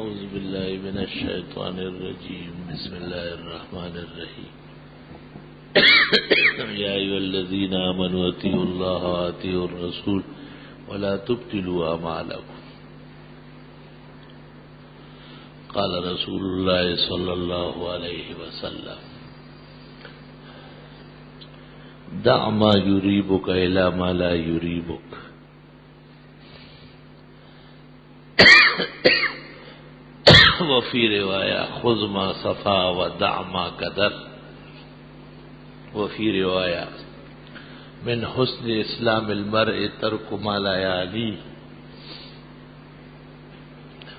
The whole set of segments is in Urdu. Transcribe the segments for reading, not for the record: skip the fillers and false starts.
أعوذ بالله من الشيطان الرجيم بسم الله الرحمن الرحيم يا أيها الذين آمنوا أطيعوا الله وأطيعوا الرسول ولا تبطلوا أعمالكم قال رسول الله صلى الله عليه وسلم دع ما يريبك إلى ما لا يريبك وفي رواية خذ ما صفا ودع ما قدر وفي رواية من حسن اسلام المرء ترك ما لا يعنيه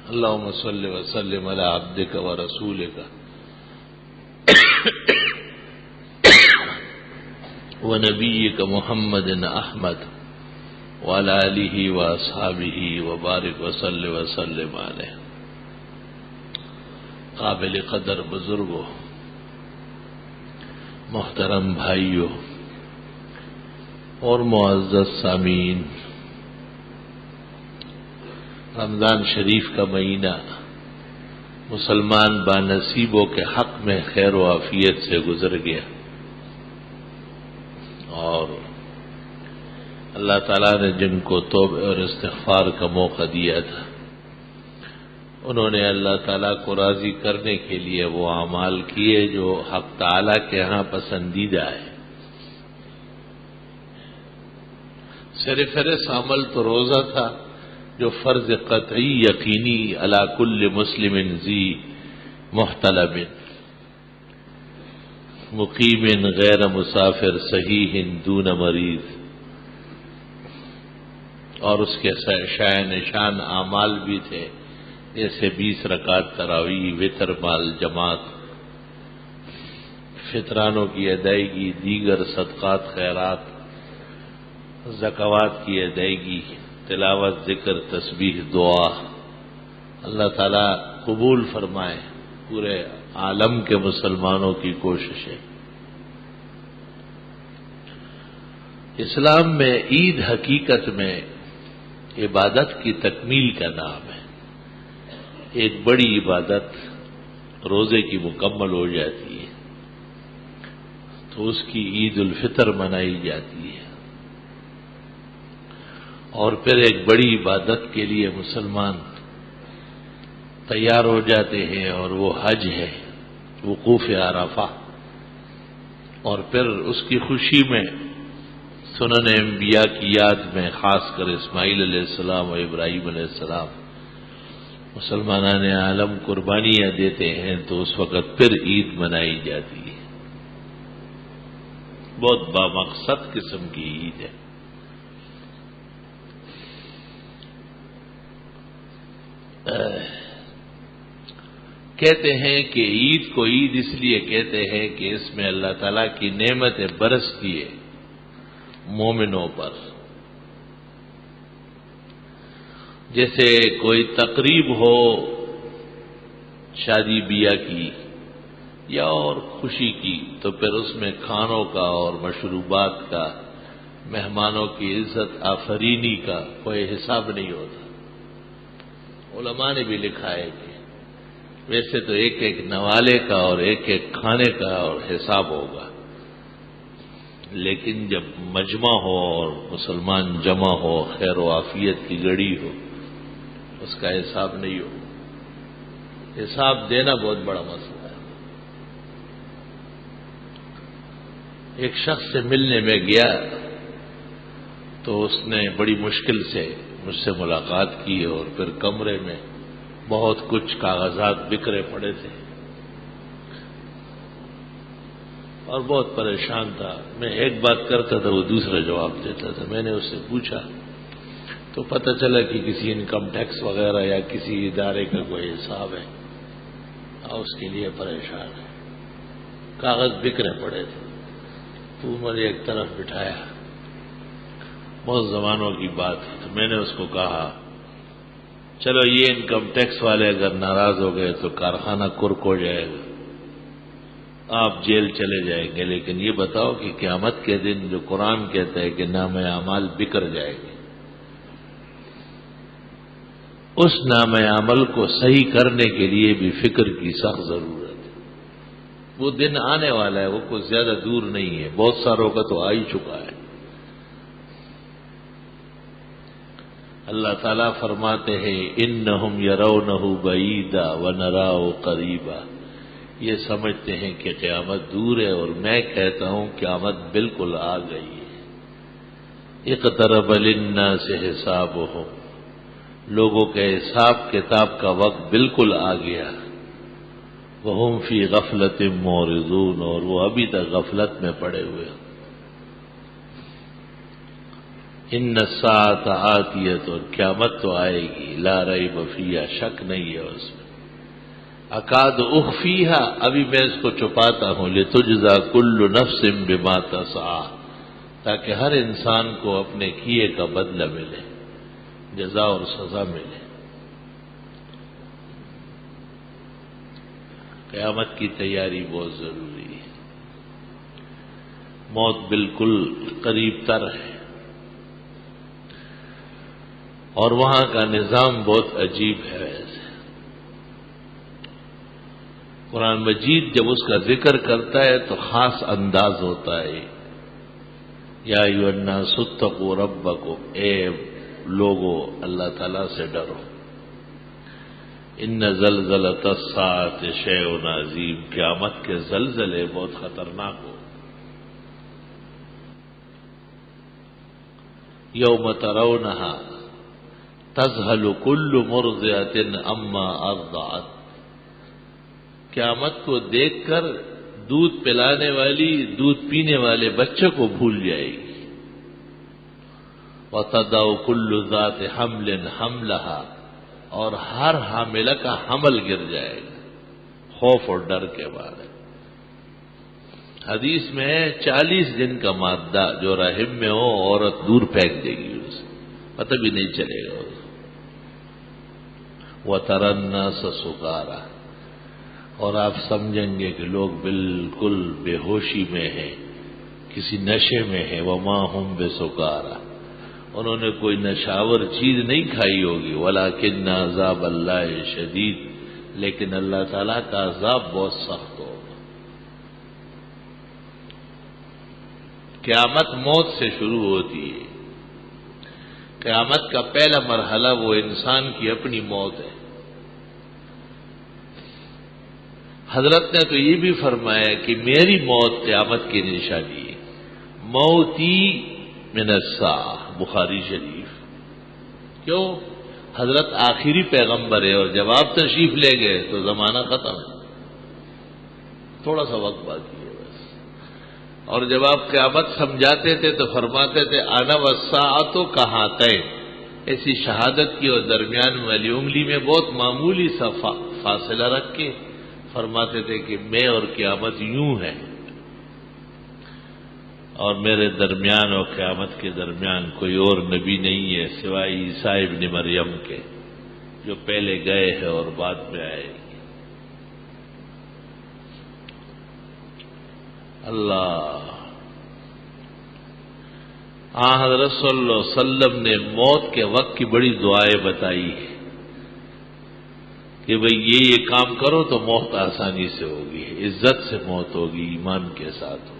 اللهم صل وسلم على عبدك ورسولك ونبيك محمد احمد وعلى آله واصحابه وبارك وسلم عليه. قابل قدر بزرگوں، محترم بھائیوں اور معزز سامعین، رمضان شریف کا مہینہ مسلمان بانصیبوں کے حق میں خیر و عافیت سے گزر گیا، اور اللہ تعالیٰ نے جن کو توبہ اور استغفار کا موقع دیا تھا، انہوں نے اللہ تعالیٰ کو راضی کرنے کے لیے وہ اعمال کیے جو حق تعالیٰ کے ہاں پسندیدہ ہے۔ صرف عمل تو روزہ تھا جو فرض قطعی یقینی علی کل مسلم ذی محتلم مقیم غیر مسافر صحیح دون مریض، اور اس کے شایع نشان اعمال بھی تھے، جیسے 20 رکعت تراویح، وتر مال جماعت، فطرانوں کی ادائیگی، دیگر صدقات خیرات، زکوات کی ادائیگی، تلاوت، ذکر، تسبیح، دعا۔ اللہ تعالیٰ قبول فرمائے پورے عالم کے مسلمانوں کی کوششیں۔ اسلام میں عید حقیقت میں عبادت کی تکمیل کا نام ہے۔ ایک بڑی عبادت روزے کی مکمل ہو جاتی ہے تو اس کی عید الفطر منائی جاتی ہے، اور پھر ایک بڑی عبادت کے لیے مسلمان تیار ہو جاتے ہیں، اور وہ حج ہے، وقوف عرفہ، اور پھر اس کی خوشی میں سنن انبیاء کی یاد میں خاص کر اسماعیل علیہ السلام اور ابراہیم علیہ السلام مسلمانان عالم قربانیاں دیتے ہیں، تو اس وقت پھر عید منائی جاتی ہے۔ بہت بامقصد قسم کی عید ہے۔ کہتے ہیں کہ عید کو عید اس لیے کہتے ہیں کہ اس میں اللہ تعالیٰ کی نعمتیں برستی ہے مومنوں پر۔ جیسے کوئی تقریب ہو شادی بیاہ کی یا اور خوشی کی، تو پھر اس میں کھانوں کا اور مشروبات کا، مہمانوں کی عزت آفرینی کا کوئی حساب نہیں ہوتا۔ علماء نے بھی لکھا ہے کہ ویسے تو ایک ایک نوالے کا اور ایک ایک کھانے کا اور حساب ہوگا، لیکن جب مجمع ہو اور مسلمان جمع ہو، خیر و عافیت کی گڑی ہو، اس کا حساب نہیں ہو۔ حساب دینا بہت بڑا مسئلہ ہے۔ ایک شخص سے ملنے میں گیا تو اس نے بڑی مشکل سے مجھ سے ملاقات کی، اور پھر کمرے میں بہت کچھ کاغذات بکھرے پڑے تھے اور بہت پریشان تھا۔ میں ایک بات کرتا تھا، وہ دوسرا جواب دیتا تھا۔ میں نے اس سے پوچھا تو پتہ چلا کہ کسی انکم ٹیکس وغیرہ یا کسی ادارے کا کوئی حساب ہے، اور اس کے لیے پریشان ہے۔ کاغذ بکھرے پڑے تھے، تو مجھے ایک طرف بٹھایا، بہت زمانوں کی بات ہے، تو میں نے اس کو کہا چلو یہ انکم ٹیکس والے اگر ناراض ہو گئے تو کارخانہ کرک ہو جائے گا، آپ جیل چلے جائیں گے، لیکن یہ بتاؤ کہ قیامت کے دن جو قرآن کہتا ہے کہ نام اعمال بکھر جائے گے، اس نام عمل کو صحیح کرنے کے لیے بھی فکر کی سخت ضرورت ہے. وہ دن آنے والا ہے، وہ کوئی زیادہ دور نہیں ہے، بہت ساروں کا تو آ ہی چکا ہے. اللہ تعالیٰ فرماتے ہیں انہم یرونہ بعیدا ونراہ قریبا، یہ سمجھتے ہیں کہ قیامت دور ہے اور میں کہتا ہوں قیامت بالکل آ گئی ہے. اقترب للناس حسابہم، لوگوں کے حساب کتاب کا وقت بالکل آ گیا. وہم فی غفلت معرضون، اور وہ ابھی تک غفلت میں پڑے ہوئے. ان الساعۃ آتیۃ، اور قیامت تو آئے گی، لا ریب فیہا، شک نہیں ہے اس میں. اکاد اخفیہا، ابھی میں اس کو چھپاتا ہوں، لتجزا کل نفس بما تسعی، تاکہ ہر انسان کو اپنے کیے کا بدلہ ملے، جزا اور سزا ملے. قیامت کی تیاری بہت ضروری ہے. موت بالکل قریب تر ہے، اور وہاں کا نظام بہت عجیب ہے. ویسے قرآن مجید جب اس کا ذکر کرتا ہے تو خاص انداز ہوتا ہے. یا ایھا الناس اتقوا ربکم، اے لوگو اللہ تعالیٰ سے ڈرو. ان زلزلۃ الساعۃ شیء عظیم، قیامت کے زلزلے بہت خطرناک ہو. یوم ترونھا تذہل کل مرضعۃ عما ارضعت، قیامت کو دیکھ کر دودھ پلانے والی دودھ پینے والے بچے کو بھول جائے گی. وتضع کل ذات حمل حملها، اور ہر حاملہ کا حمل گر جائے گا خوف اور ڈر کے بعد. حدیث میں ہے 40 دن کا مادہ جو رحم میں ہو عورت دور پھینک دے گی، اسے پتہ بھی نہیں چلے گا. وَتَرَى النَّاسَ سُكَارَىٰ، اور آپ سمجھیں گے کہ لوگ بالکل بے ہوشی میں ہیں، کسی نشے میں ہیں. وَمَا هُمْ بِسُكَارَىٰ، انہوں نے کوئی نشاور چیز نہیں کھائی ہوگی. وَلَٰكِنَّ عَذَابَ اللَّهِ شَدِيدٌ، لیکن اللہ تعالیٰ کا عذاب بہت سخت ہوگا. قیامت موت سے شروع ہوتی ہے. قیامت کا پہلا مرحلہ وہ انسان کی اپنی موت ہے. حضرت نے تو یہ بھی فرمایا کہ میری موت قیامت کی نشانی ہے. موتی من الساعہ، بخاری شریف. کیوں؟ حضرت آخری پیغمبر ہے، اور جب آپ تشریف لے گئے تو زمانہ ختم ہے، تھوڑا سا وقت باقی ہے بس. اور جب آپ قیامت سمجھاتے تھے تو فرماتے تھے انا والساعۃ کہاتین، ایسی شہادت کی اور درمیان والی انگلی میں بہت معمولی سا فاصلہ رکھ کے فرماتے تھے کہ میں اور قیامت یوں ہے، اور میرے درمیان اور قیامت کے درمیان کوئی اور نبی نہیں ہے سوائے عیسیٰ ابن مریم کے، جو پہلے گئے ہیں اور بعد میں آئے گی. اللہ. حضرت صلی اللہ علیہ وسلم نے موت کے وقت کی بڑی دعائیں بتائی کہ بھئی یہ کام کرو تو موت آسانی سے ہوگی، عزت سے موت ہوگی، ایمان کے ساتھ ہوگی.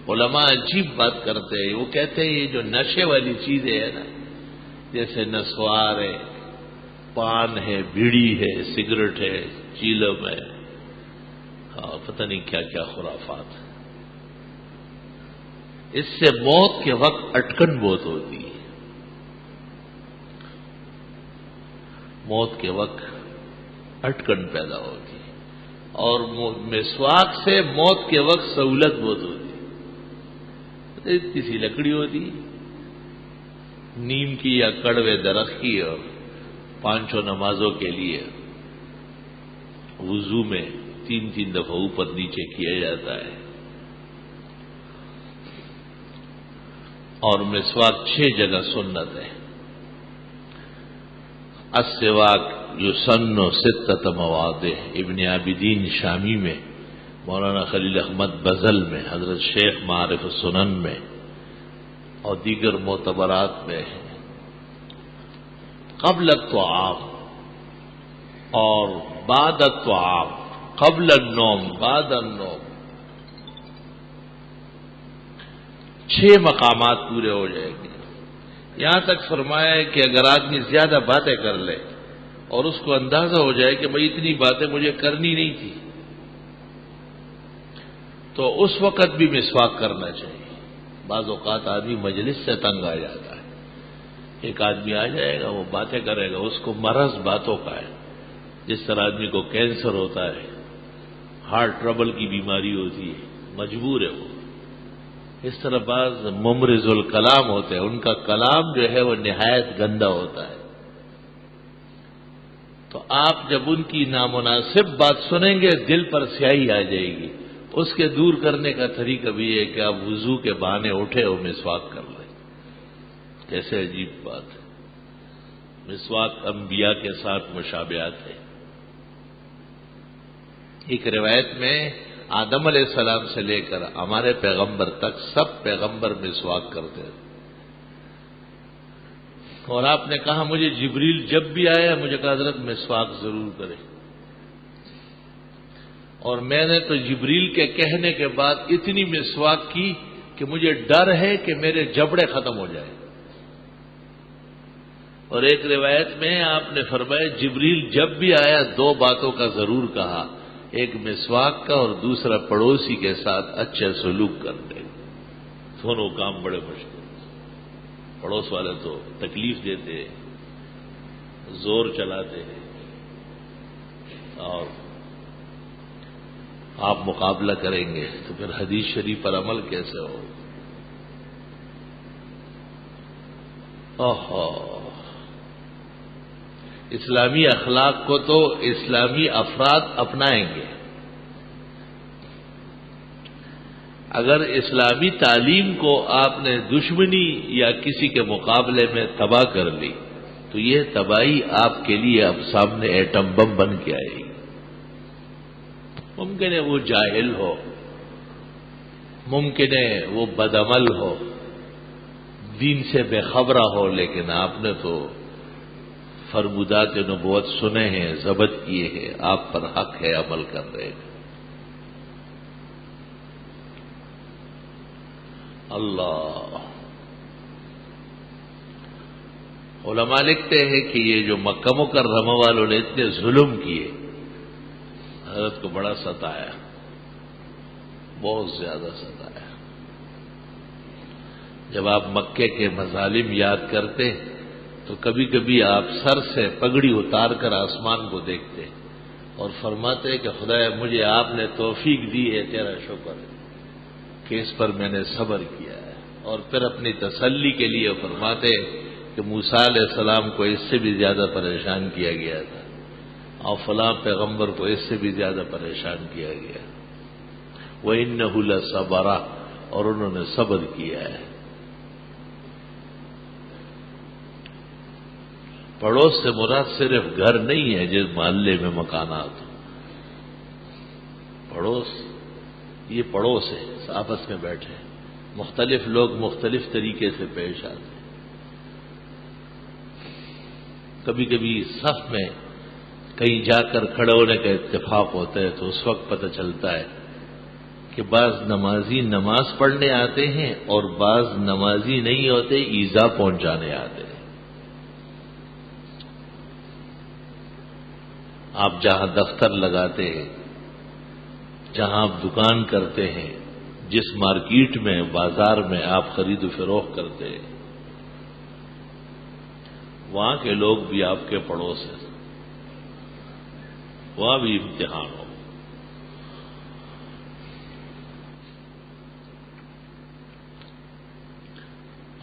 علماء عجیب بات کرتے ہیں، وہ کہتے ہیں یہ جو نشے والی چیزیں ہیں نا، جیسے نسوار ہے، پان ہے، بیڑی ہے، سگریٹ ہے، چیلم ہے، پتہ نہیں کیا کیا خرافات ہے، اس سے موت کے وقت اٹکن بہت ہوتی ہے. موت کے وقت اٹکن پیدا ہوتی ہے، اور مسواک سے موت کے وقت سہولت بہت ہوتی ہے. اتنی سی لکڑی ہوتی نیم کی یا کڑوے درخت کی، اور 5 نمازوں کے لیے وضو میں 3 دفعہ اوپر نیچے کیا جاتا ہے. اور مسواک 6 جگہ سنت ہے. السواک یسن 6 مواضع، ابن عابدین شامی میں، مولانا خلیل احمد بزل میں، حضرت شیخ معارف السنن میں، اور دیگر معتبرات میں قبل الطعام اور بعد الطعام، قبل النوم بعد النوم، 6 مقامات پورے ہو جائیں گے۔ یہاں تک فرمایا ہے کہ اگر آدمی زیادہ باتیں کر لے اور اس کو اندازہ ہو جائے کہ بھئی اتنی باتیں مجھے کرنی نہیں تھی، تو اس وقت بھی مسواک کرنا چاہیے۔ بعض اوقات آدمی مجلس سے تنگ آ جاتا ہے، ایک آدمی آ جائے گا وہ باتیں کرے گا، اس کو مرض باتوں کا ہے، جس طرح آدمی کو کینسر ہوتا ہے، ہارٹ ٹربل کی بیماری ہوتی ہے، مجبور ہے وہ۔ اس طرح بعض ممرض الکلام ہوتے ہیں، ان کا کلام جو ہے وہ نہایت گندا ہوتا ہے، تو آپ جب ان کی نامناسب بات سنیں گے دل پر سیاہی آ جائے گی۔ اس کے دور کرنے کا طریقہ بھی ہے کہ آپ وضو کے بہانے اٹھے اور مسواک کر لیں۔ کیسے عجیب بات ہے، مسواک انبیاء کے ساتھ مشابہت ہے۔ ایک روایت میں آدم علیہ السلام سے لے کر ہمارے پیغمبر تک سب پیغمبر مسواک کرتے ہیں، اور آپ نے کہا مجھے جبریل جب بھی آیا مجھے کہا حضرت مسواک ضرور کرے، اور میں نے تو جبریل کے کہنے کے بعد اتنی مسواک کی کہ مجھے ڈر ہے کہ میرے جبڑے ختم ہو جائیں۔ اور ایک روایت میں آپ نے فرمایا جبریل جب بھی آیا 2 باتوں کا ضرور کہا، ایک مسواک کا اور دوسرا پڑوسی کے ساتھ اچھے سلوک کرنے۔ دونوں کام بڑے مشکل، پڑوس والے تو تکلیف دیتے ہیں، زور چلاتے ہیں، اور آپ مقابلہ کریں گے تو پھر حدیث شریف پر عمل کیسے ہو؟ اسلامی اخلاق کو تو اسلامی افراد اپنائیں گے، اگر اسلامی تعلیم کو آپ نے دشمنی یا کسی کے مقابلے میں تباہ کر لی تو یہ تباہی آپ کے لیے اب سامنے ایٹم بم بن کے آئے گی۔ ممکن ہے وہ جاہل ہو، ممکن ہے وہ بدعمل ہو، دین سے بے خبرہ ہو، لیکن آپ نے تو فرمودات نبوت سنے ہیں، ضبط کیے ہیں، آپ پر حق ہے، عمل کر رہے ہیں۔ اللہ، علماء لکھتے ہیں کہ یہ جو مکہ مکرمہ والوں نے اتنے ظلم کیے، حضرت کو بڑا ستایا، بہت زیادہ ستایا۔ جب آپ مکے کے مظالم یاد کرتے تو کبھی کبھی آپ سر سے پگڑی اتار کر آسمان کو دیکھتے اور فرماتے کہ خدایا مجھے آپ نے توفیق دی ہے، تیرا شکر ہے کہ اس پر میں نے صبر کیا ہے، اور پھر اپنی تسلی کے لیے فرماتے کہ موسیٰ علیہ السلام کو اس سے بھی زیادہ پریشان کیا گیا تھا، اور فلاں پیغمبر کو اس سے بھی زیادہ پریشان کیا گیا، وَإِنَّهُ لَصَبَرَ، اور انہوں نے صبر کیا ہے۔ پڑوس سے مراد صرف گھر نہیں ہے جس محلے میں مکانات ہوں، پڑوس یہ پڑوس ہے، آپس میں بیٹھے مختلف لوگ مختلف طریقے سے پیش آتے ہیں۔ کبھی کبھی صف میں کہیں جا کر کھڑے ہونے کا اتفاق ہوتا ہے تو اس وقت پتہ چلتا ہے کہ بعض نمازی نماز پڑھنے آتے ہیں اور بعض نمازی نہیں ہوتے، ایذا پہنچانے آتے ہیں۔ آپ جہاں دفتر لگاتے ہیں، جہاں آپ دکان کرتے ہیں، جس مارکیٹ میں بازار میں آپ خرید و فروخت کرتے ہیں، وہاں کے لوگ بھی آپ کے پڑوس ہیں، وہاں بھی امتحان ہو۔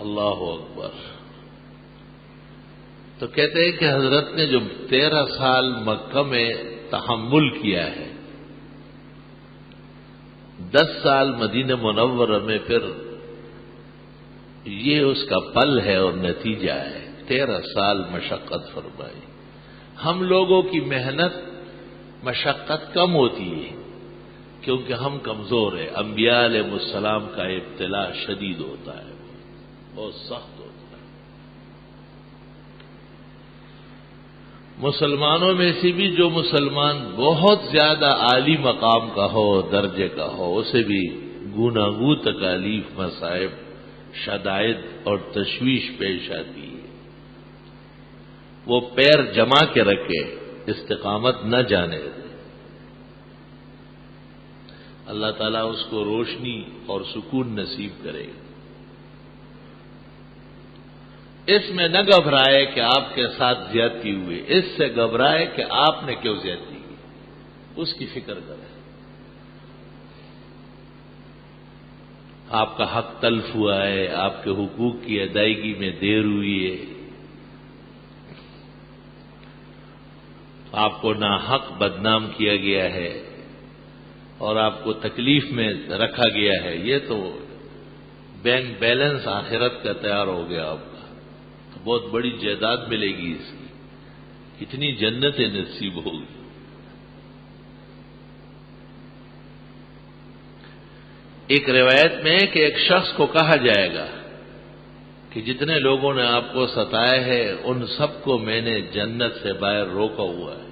اللہ اکبر۔ تو کہتے ہیں کہ حضرت نے جو 13 سال مکہ میں تحمل کیا ہے، 10 سال مدینہ منورہ میں پھر یہ اس کا پل ہے اور نتیجہ ہے۔ 13 سال مشقت فرمائی۔ ہم لوگوں کی محنت مشقت کم ہوتی ہے کیونکہ ہم کمزور ہیں، انبیاء علیہ السلام کا ابتلا شدید ہوتا ہے، بہت سخت ہوتا ہے۔ مسلمانوں میں سے بھی جو مسلمان بہت زیادہ عالی مقام کا ہو، درجے کا ہو، اسے بھی گوناگوں تکالیف، مصائب، شدائد اور تشویش پیش آتی ہے، وہ پیر جما کے رکھے، استقامت نہ جانے دے، اللہ تعالیٰ اس کو روشنی اور سکون نصیب کرے گا۔ اس میں نہ گھبرائے کہ آپ کے ساتھ زیادتی ہوئی، اس سے گھبرائے کہ آپ نے کیوں زیادتی کی، اس کی فکر کرے۔ آپ کا حق تلف ہوا ہے، آپ کے حقوق کی ادائیگی میں دیر ہوئی ہے، آپ کو ناحق بدنام کیا گیا ہے اور آپ کو تکلیف میں رکھا گیا ہے، یہ تو بینک بیلنس آخرت کا تیار ہو گیا آپ کا، تو بہت بڑی جائیداد ملے گی اس کی، کتنی جنتیں نصیب ہوگی۔ ایک روایت میں کہ ایک شخص کو کہا جائے گا کہ جتنے لوگوں نے آپ کو ستایا ہے ان سب کو میں نے جنت سے باہر روکا ہوا ہے،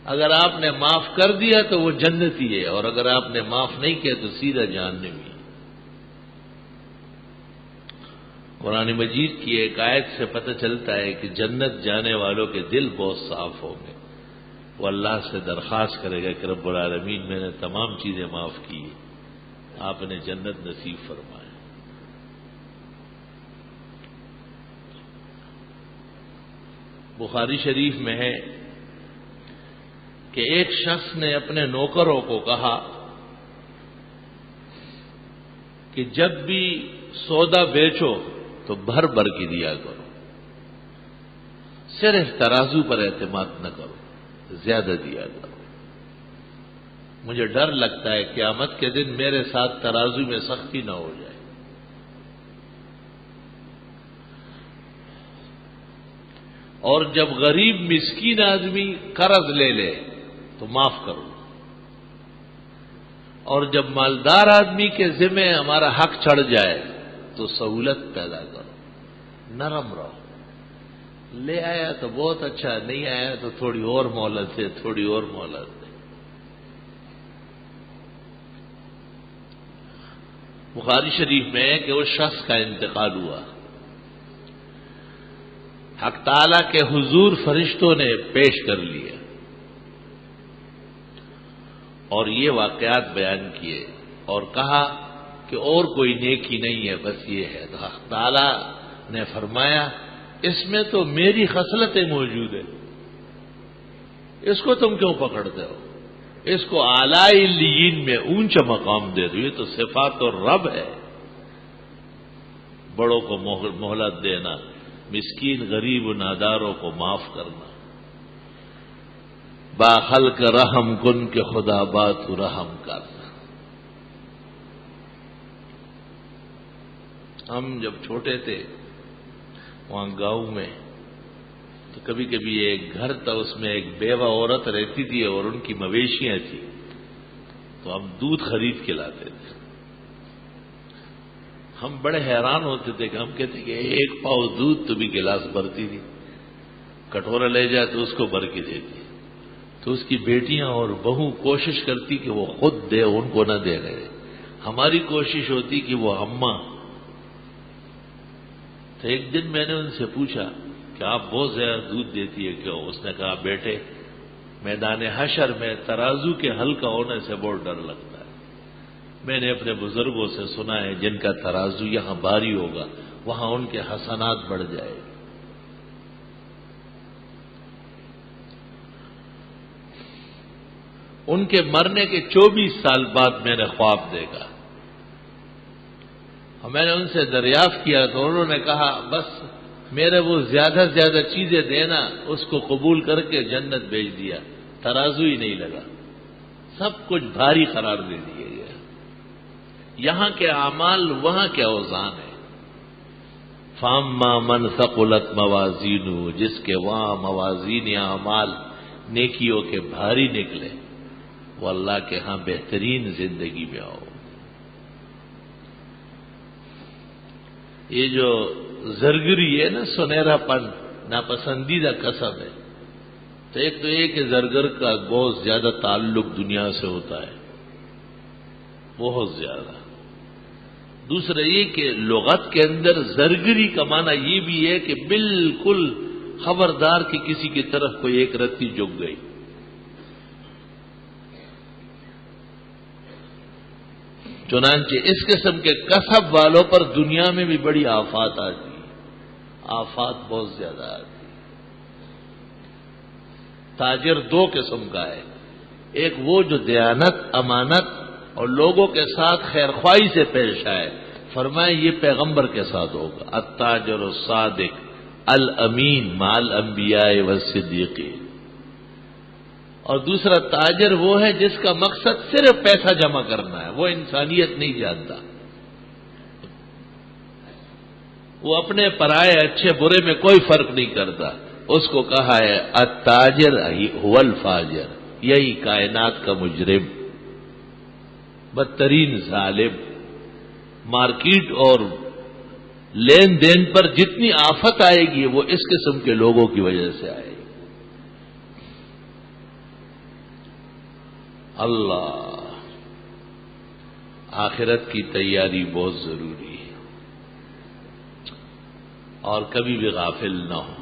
اگر آپ نے معاف کر دیا تو وہ جنتی ہے، اور اگر آپ نے معاف نہیں کیا تو سیدھا جہنمی ہے۔ قرآن مجید کی ایک آیت سے پتہ چلتا ہے کہ جنت جانے والوں کے دل بہت صاف ہوں گے، وہ اللہ سے درخواست کرے گا کہ رب العالمین میں نے تمام چیزیں معاف کی، آپ نے جنت نصیب فرمائے۔ بخاری شریف میں ہے کہ ایک شخص نے اپنے نوکروں کو کہا کہ جب بھی سودا بیچو تو بھر بھر کے دیا کرو، صرف ترازو پر اعتماد نہ کرو، زیادہ دیا کرو، مجھے ڈر لگتا ہے قیامت کے دن میرے ساتھ ترازو میں سختی نہ ہو جائے۔ اور جب غریب مسکین آدمی قرض لے لے تو معاف کرو، اور جب مالدار آدمی کے ذمہ ہمارا حق چڑھ جائے تو سہولت پیدا کرو، نرم رہو، لے آیا تو بہت اچھا، نہیں آیا تو تھوڑی اور مہلت دے، تھوڑی اور مہلت دے۔ بخاری شریف میں ہے کہ اس شخص کا انتقال ہوا، حق تعالیٰ کے حضور فرشتوں نے پیش کر لیا اور یہ واقعات بیان کیے اور کہا کہ اور کوئی نیکی نہیں ہے، بس یہ ہے۔ تو حق تعالیٰ نے فرمایا اس میں تو میری خصلتیں موجود ہیں، اس کو تم کیوں پکڑتے ہو؟ اس کو اعلی علیین میں اونچا مقام دے دو، یہ تو صفات اور رب ہے۔ بڑوں کو مہلت دینا، مسکین غریب و ناداروں کو معاف کرنا، با خلق رحم کن کے خدا بات رحم کرنا۔ ہم جب چھوٹے تھے وہاں گاؤں میں تو کبھی کبھی ایک گھر تھا، اس میں ایک بیوہ عورت رہتی تھی اور ان کی مویشیاں تھیں، تو ہم دودھ خرید کے لاتے تھے۔ ہم بڑے حیران ہوتے تھے کہ ہم کہتے کہ ایک پاؤ دودھ تو بھی گلاس بھرتی تھی، کٹورا لے جائے تو اس کو بھر کے دیتی، تو اس کی بیٹیاں اور بہو کوشش کرتی کہ وہ خود دے، ان کو نہ دے رہے۔ ہماری کوشش ہوتی کہ وہ اماں۔ تو ایک دن میں نے ان سے پوچھا کہ آپ بہت زیادہ دودھ دیتی ہے کیوں؟ اس نے کہا بیٹے میدان حشر میں ترازو کے ہلکا ہونے سے بہت ڈر لگتا ہے، میں نے اپنے بزرگوں سے سنا ہے جن کا ترازو یہاں بھاری ہوگا وہاں ان کے حسنات بڑھ جائے گے۔ ان کے مرنے کے 24 سال بعد میں نے خواب دیکھا اور میں نے ان سے دریافت کیا تو انہوں نے کہا بس میرے وہ زیادہ زیادہ چیزیں دینا، اس کو قبول کر کے جنت بھیج دیا، ترازو ہی نہیں لگا، سب کچھ بھاری قرار دے دیا گیا۔ یہاں کے اعمال وہاں کے اوزان ہیں۔ فاما من ثقلت موازینہ، جس کے وہاں موازین یا اعمال نیکیوں کے بھاری نکلے وہ اللہ کے ہاں بہترین زندگی میں آؤ۔ یہ جو زرگری ہے نا، سنہرا پن ناپسندیدہ کسب ہے. تو ایک کہ زرگر کا بہت زیادہ تعلق دنیا سے ہوتا ہے، بہت زیادہ. دوسرا یہ کہ لغت کے اندر زرگری کا معنی یہ بھی ہے کہ بالکل خبردار کہ کسی کی طرف کوئی ایک رتی جھک گئی. چنانچہ اس قسم کے کسب والوں پر دنیا میں بھی بڑی آفات آتی ہے، آفات بہت زیادہ آتی ہے. تاجر دو قسم کا ہے، ایک وہ جو دیانت، امانت اور لوگوں کے ساتھ خیرخواہی سے پیش آئے. فرمائے یہ پیغمبر کے ساتھ ہوگا، التاجر الصادق الامین مع الانبیاء والصدیقین. اور دوسرا تاجر وہ ہے جس کا مقصد صرف پیسہ جمع کرنا ہے، وہ انسانیت نہیں جانتا، وہ اپنے پرائے اچھے برے میں کوئی فرق نہیں کرتا. اس کو کہا ہے التاجر هو الفاجر، یہی کائنات کا مجرم، بدترین ظالم. مارکیٹ اور لین دین پر جتنی آفت آئے گی وہ اس قسم کے لوگوں کی وجہ سے آئے گی. اللہ، آخرت کی تیاری بہت ضروری ہے اور کبھی بھی غافل نہ ہو.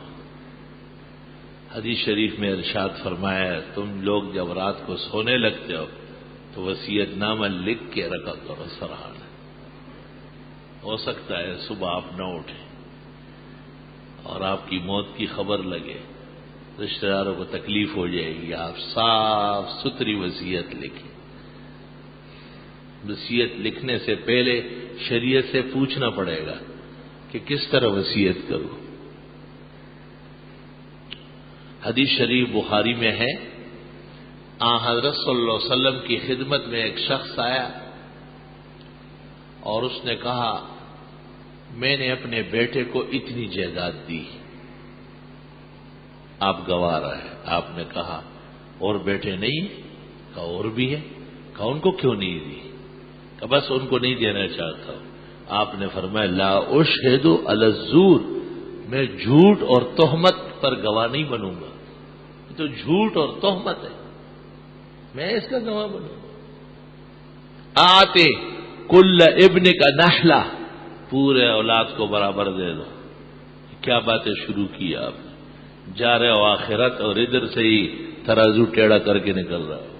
حدیث شریف میں ارشاد فرمایا تم لوگ جب رات کو سونے لگتے ہو تو وصیت نامہ لکھ کے رکھا کرو سرحال. ہو سکتا ہے صبح آپ نہ اٹھیں اور آپ کی موت کی خبر لگے، رشتہ داروں کو تکلیف ہو جائے گی. آپ صاف ستھری وصیت لکھیں. وصیت لکھنے سے پہلے شریعت سے پوچھنا پڑے گا کہ کس طرح وصیت کروں. حدیث شریف بخاری میں ہے، حضرت صلی اللہ علیہ وسلم کی خدمت میں ایک شخص آیا اور اس نے کہا میں نے اپنے بیٹے کو اتنی جائیداد دی. آپ گواہ رہے. آپ نے کہا اور بیٹے نہیں؟ کہا اور بھی ہے. کہا ان کو کیوں نہیں دی؟ کہا بس ان کو نہیں دینا چاہتا ہوں. آپ نے فرمایا لا اشہد علی الزور، میں جھوٹ اور تہمت پر گواہ نہیں بنوں گا. یہ تو جھوٹ اور تہمت ہے، میں اس کا گواہ بنوں گا. آتے کل ابن کا نحلہ، پورے اولاد کو برابر دے دو. کیا باتیں شروع کی آپ نے؟ جا رہے ہو آخرت اور ادھر سے ہی ترازو ٹیڑھا کر کے نکل رہا ہو.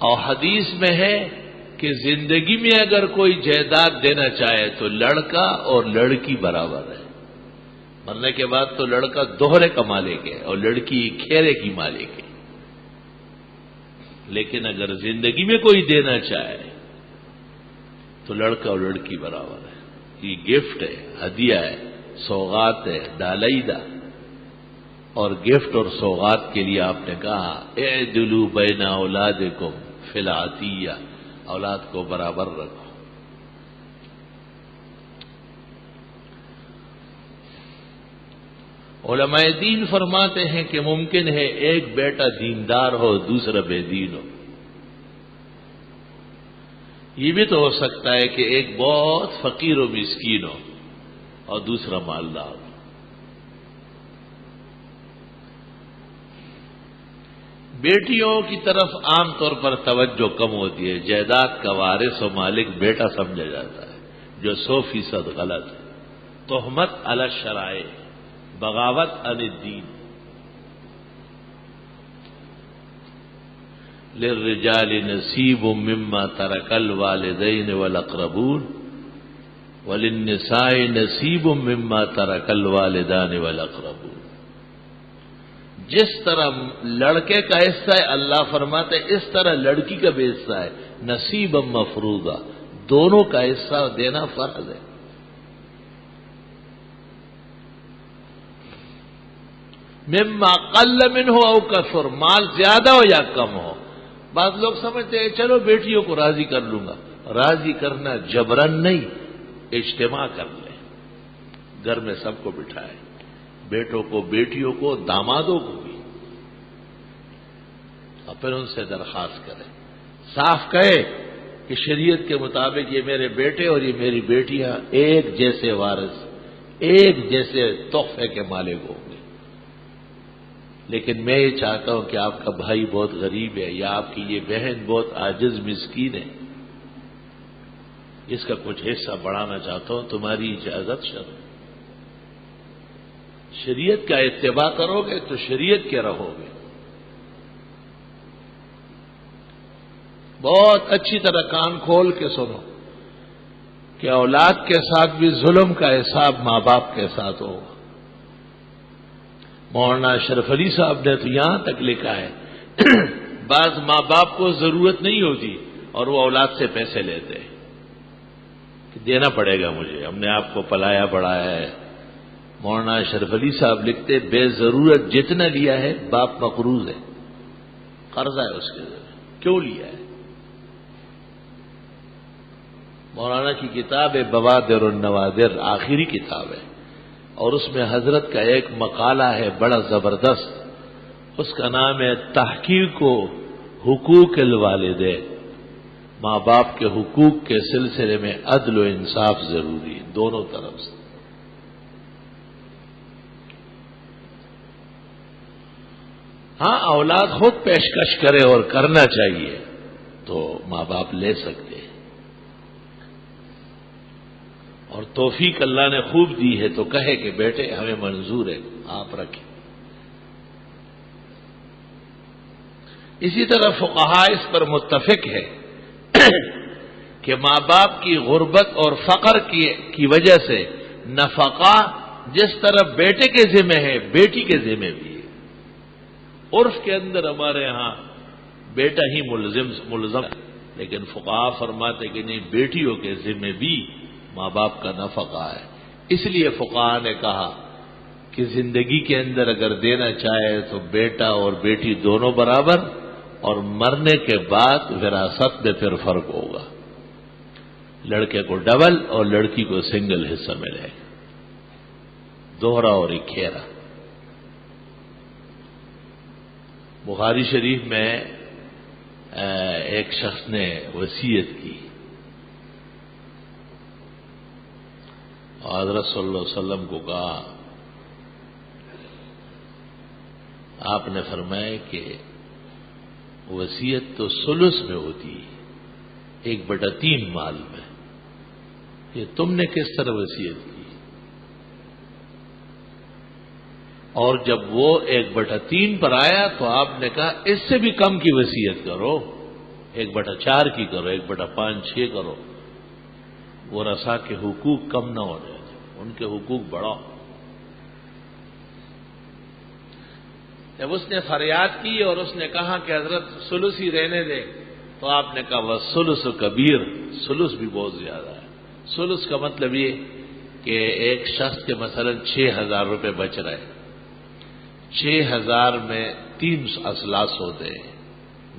اور حدیث میں ہے کہ زندگی میں اگر کوئی جائیداد دینا چاہے تو لڑکا اور لڑکی برابر ہے. مرنے کے بعد تو لڑکا دوہرے کا مالک ہے اور لڑکی کھیرے کی مالک ہے. لیکن اگر زندگی میں کوئی دینا چاہے تو لڑکا اور لڑکی برابر ہے. یہ گفٹ ہے، ہدیہ ہے، سوغات ہے، ڈالائیدہ. اور گفٹ اور سوغات کے لیے آپ نے کہا اعدلوا بین اولادکم فی العطیہ، اولاد کو برابر رکھو. علماء دین فرماتے ہیں کہ ممکن ہے ایک بیٹا دیندار ہو دوسرا بے دین ہو. یہ بھی تو ہو سکتا ہے کہ ایک بہت فقیر و مسکین ہو اور دوسرا مالدار ہو. بیٹیوں کی طرف عام طور پر توجہ کم ہوتی ہے. جائیداد کا وارث و مالک بیٹا سمجھا جاتا ہے، جو 100% غلط ہے. تہمت علی الشرائع، بغاوت عن الدین. للرجال نصیب مما ترک الوالدین والاقربون وللنساء نصیب مما ترک الوالدان والاقربون. جس طرح لڑکے کا حصہ ہے اللہ فرماتے اس طرح لڑکی کا بھی حصہ ہے. نصیبا مفروضا، دونوں کا حصہ دینا فرض ہے. مما قل منہ او کثر، مال زیادہ ہو یا کم ہو. بعض لوگ سمجھتے ہیں چلو بیٹیوں کو راضی کر لوں گا. راضی کرنا جبرن نہیں، اجتماع کر لیں، گھر میں سب کو بٹھائے، بیٹوں کو، بیٹیوں کو، دامادوں کو بھی، اور پھر ان سے درخواست کریں. صاف کہے کہ شریعت کے مطابق یہ میرے بیٹے اور یہ میری بیٹیاں ایک جیسے وارث، ایک جیسے تحفے کے مالک ہوں گے، لیکن میں یہ چاہتا ہوں کہ آپ کا بھائی بہت غریب ہے یا آپ کی یہ بہن بہت عاجز مسکین ہے، اس کا کچھ حصہ بڑھانا چاہتا ہوں، تمہاری اجازت شریعت کا اتباع کرو گے تو شریعت کے رہو گے۔ بہت اچھی طرح کان کھول کے سنو کہ اولاد کے ساتھ بھی ظلم کا حساب ماں باپ کے ساتھ ہوگا۔ مولانا اشرف علی صاحب نے تو یہاں تک لکھا ہے بعض ماں باپ کو ضرورت نہیں ہوتی اور وہ اولاد سے پیسے لیتے ہیں کہ دینا پڑے گا مجھے، ہم نے آپ کو پلایا بڑھایا ہے۔ مولانا اشرف علی صاحب لکھتے بے ضرورت جتنا لیا ہے باپ مقروض ہے، قرضہ ہے اس کے ذریعے، کیوں لیا ہے؟ مولانا کی کتاب ہے بوادر النوادر، آخری کتاب ہے، اور اس میں حضرت کا ایک مقالہ ہے بڑا زبردست، اس کا نام ہے تحقیق و حقوق الوالدین، ماں باپ کے حقوق کے سلسلے میں عدل و انصاف ضروری، دونوں طرف سے۔ ہاں اولاد خود پیشکش کرے اور کرنا چاہیے تو ماں باپ لے سکتے ہیں، اور توفیق اللہ نے خوب دی ہے تو کہے کہ بیٹے ہمیں منظور ہے آپ رکھیں۔ اسی طرح فقہاء اس پر متفق ہے کہ ماں باپ کی غربت اور فقر کی وجہ سے نفقہ جس طرح بیٹے کے ذمہ ہے بیٹی کے ذمہ بھی ہے۔ عرف کے اندر ہمارے ہاں بیٹا ہی ملزم ہے، لیکن فقہاء فرماتے کہ نہیں، بیٹیوں کے ذمہ بھی ماں باپ کا نفقہ ہے۔ اس لیے فقہاء نے کہا کہ زندگی کے اندر اگر دینا چاہے تو بیٹا اور بیٹی دونوں برابر، اور مرنے کے بعد وراثت میں پھر فرق ہوگا، لڑکے کو ڈبل اور لڑکی کو سنگل حصہ ملے گا، دوہرا اور اکھیرا۔ بخاری شریف میں ایک شخص نے وصیت کی اور حضرت صلی اللہ علیہ وسلم کو کہا، آپ نے فرمایا کہ وصیت تو ثلث میں ہوتی ہے، 1/3 مال میں، یہ تم نے کس طرح وصیت کی؟ اور جب وہ 1/3 پر آیا تو آپ نے کہا اس سے بھی کم کی وصیت کرو، 1/4 کی کرو، 1/5 6 کرو، وہ رسا کے حقوق کم نہ ہو جائے، ان کے حقوق بڑھاؤ۔ جب اس نے فریاد کی اور اس نے کہا کہ حضرت ثلث ہی رہنے دیں، تو آپ نے کہا وَالثُّلُثُ کبیر، ثلث بھی بہت زیادہ ہے۔ ثلث کا مطلب یہ کہ ایک شخص کے مثلا 6,000 روپے بچ رہے، 6,000 میں 3 اثلاث ہوتے ہیں،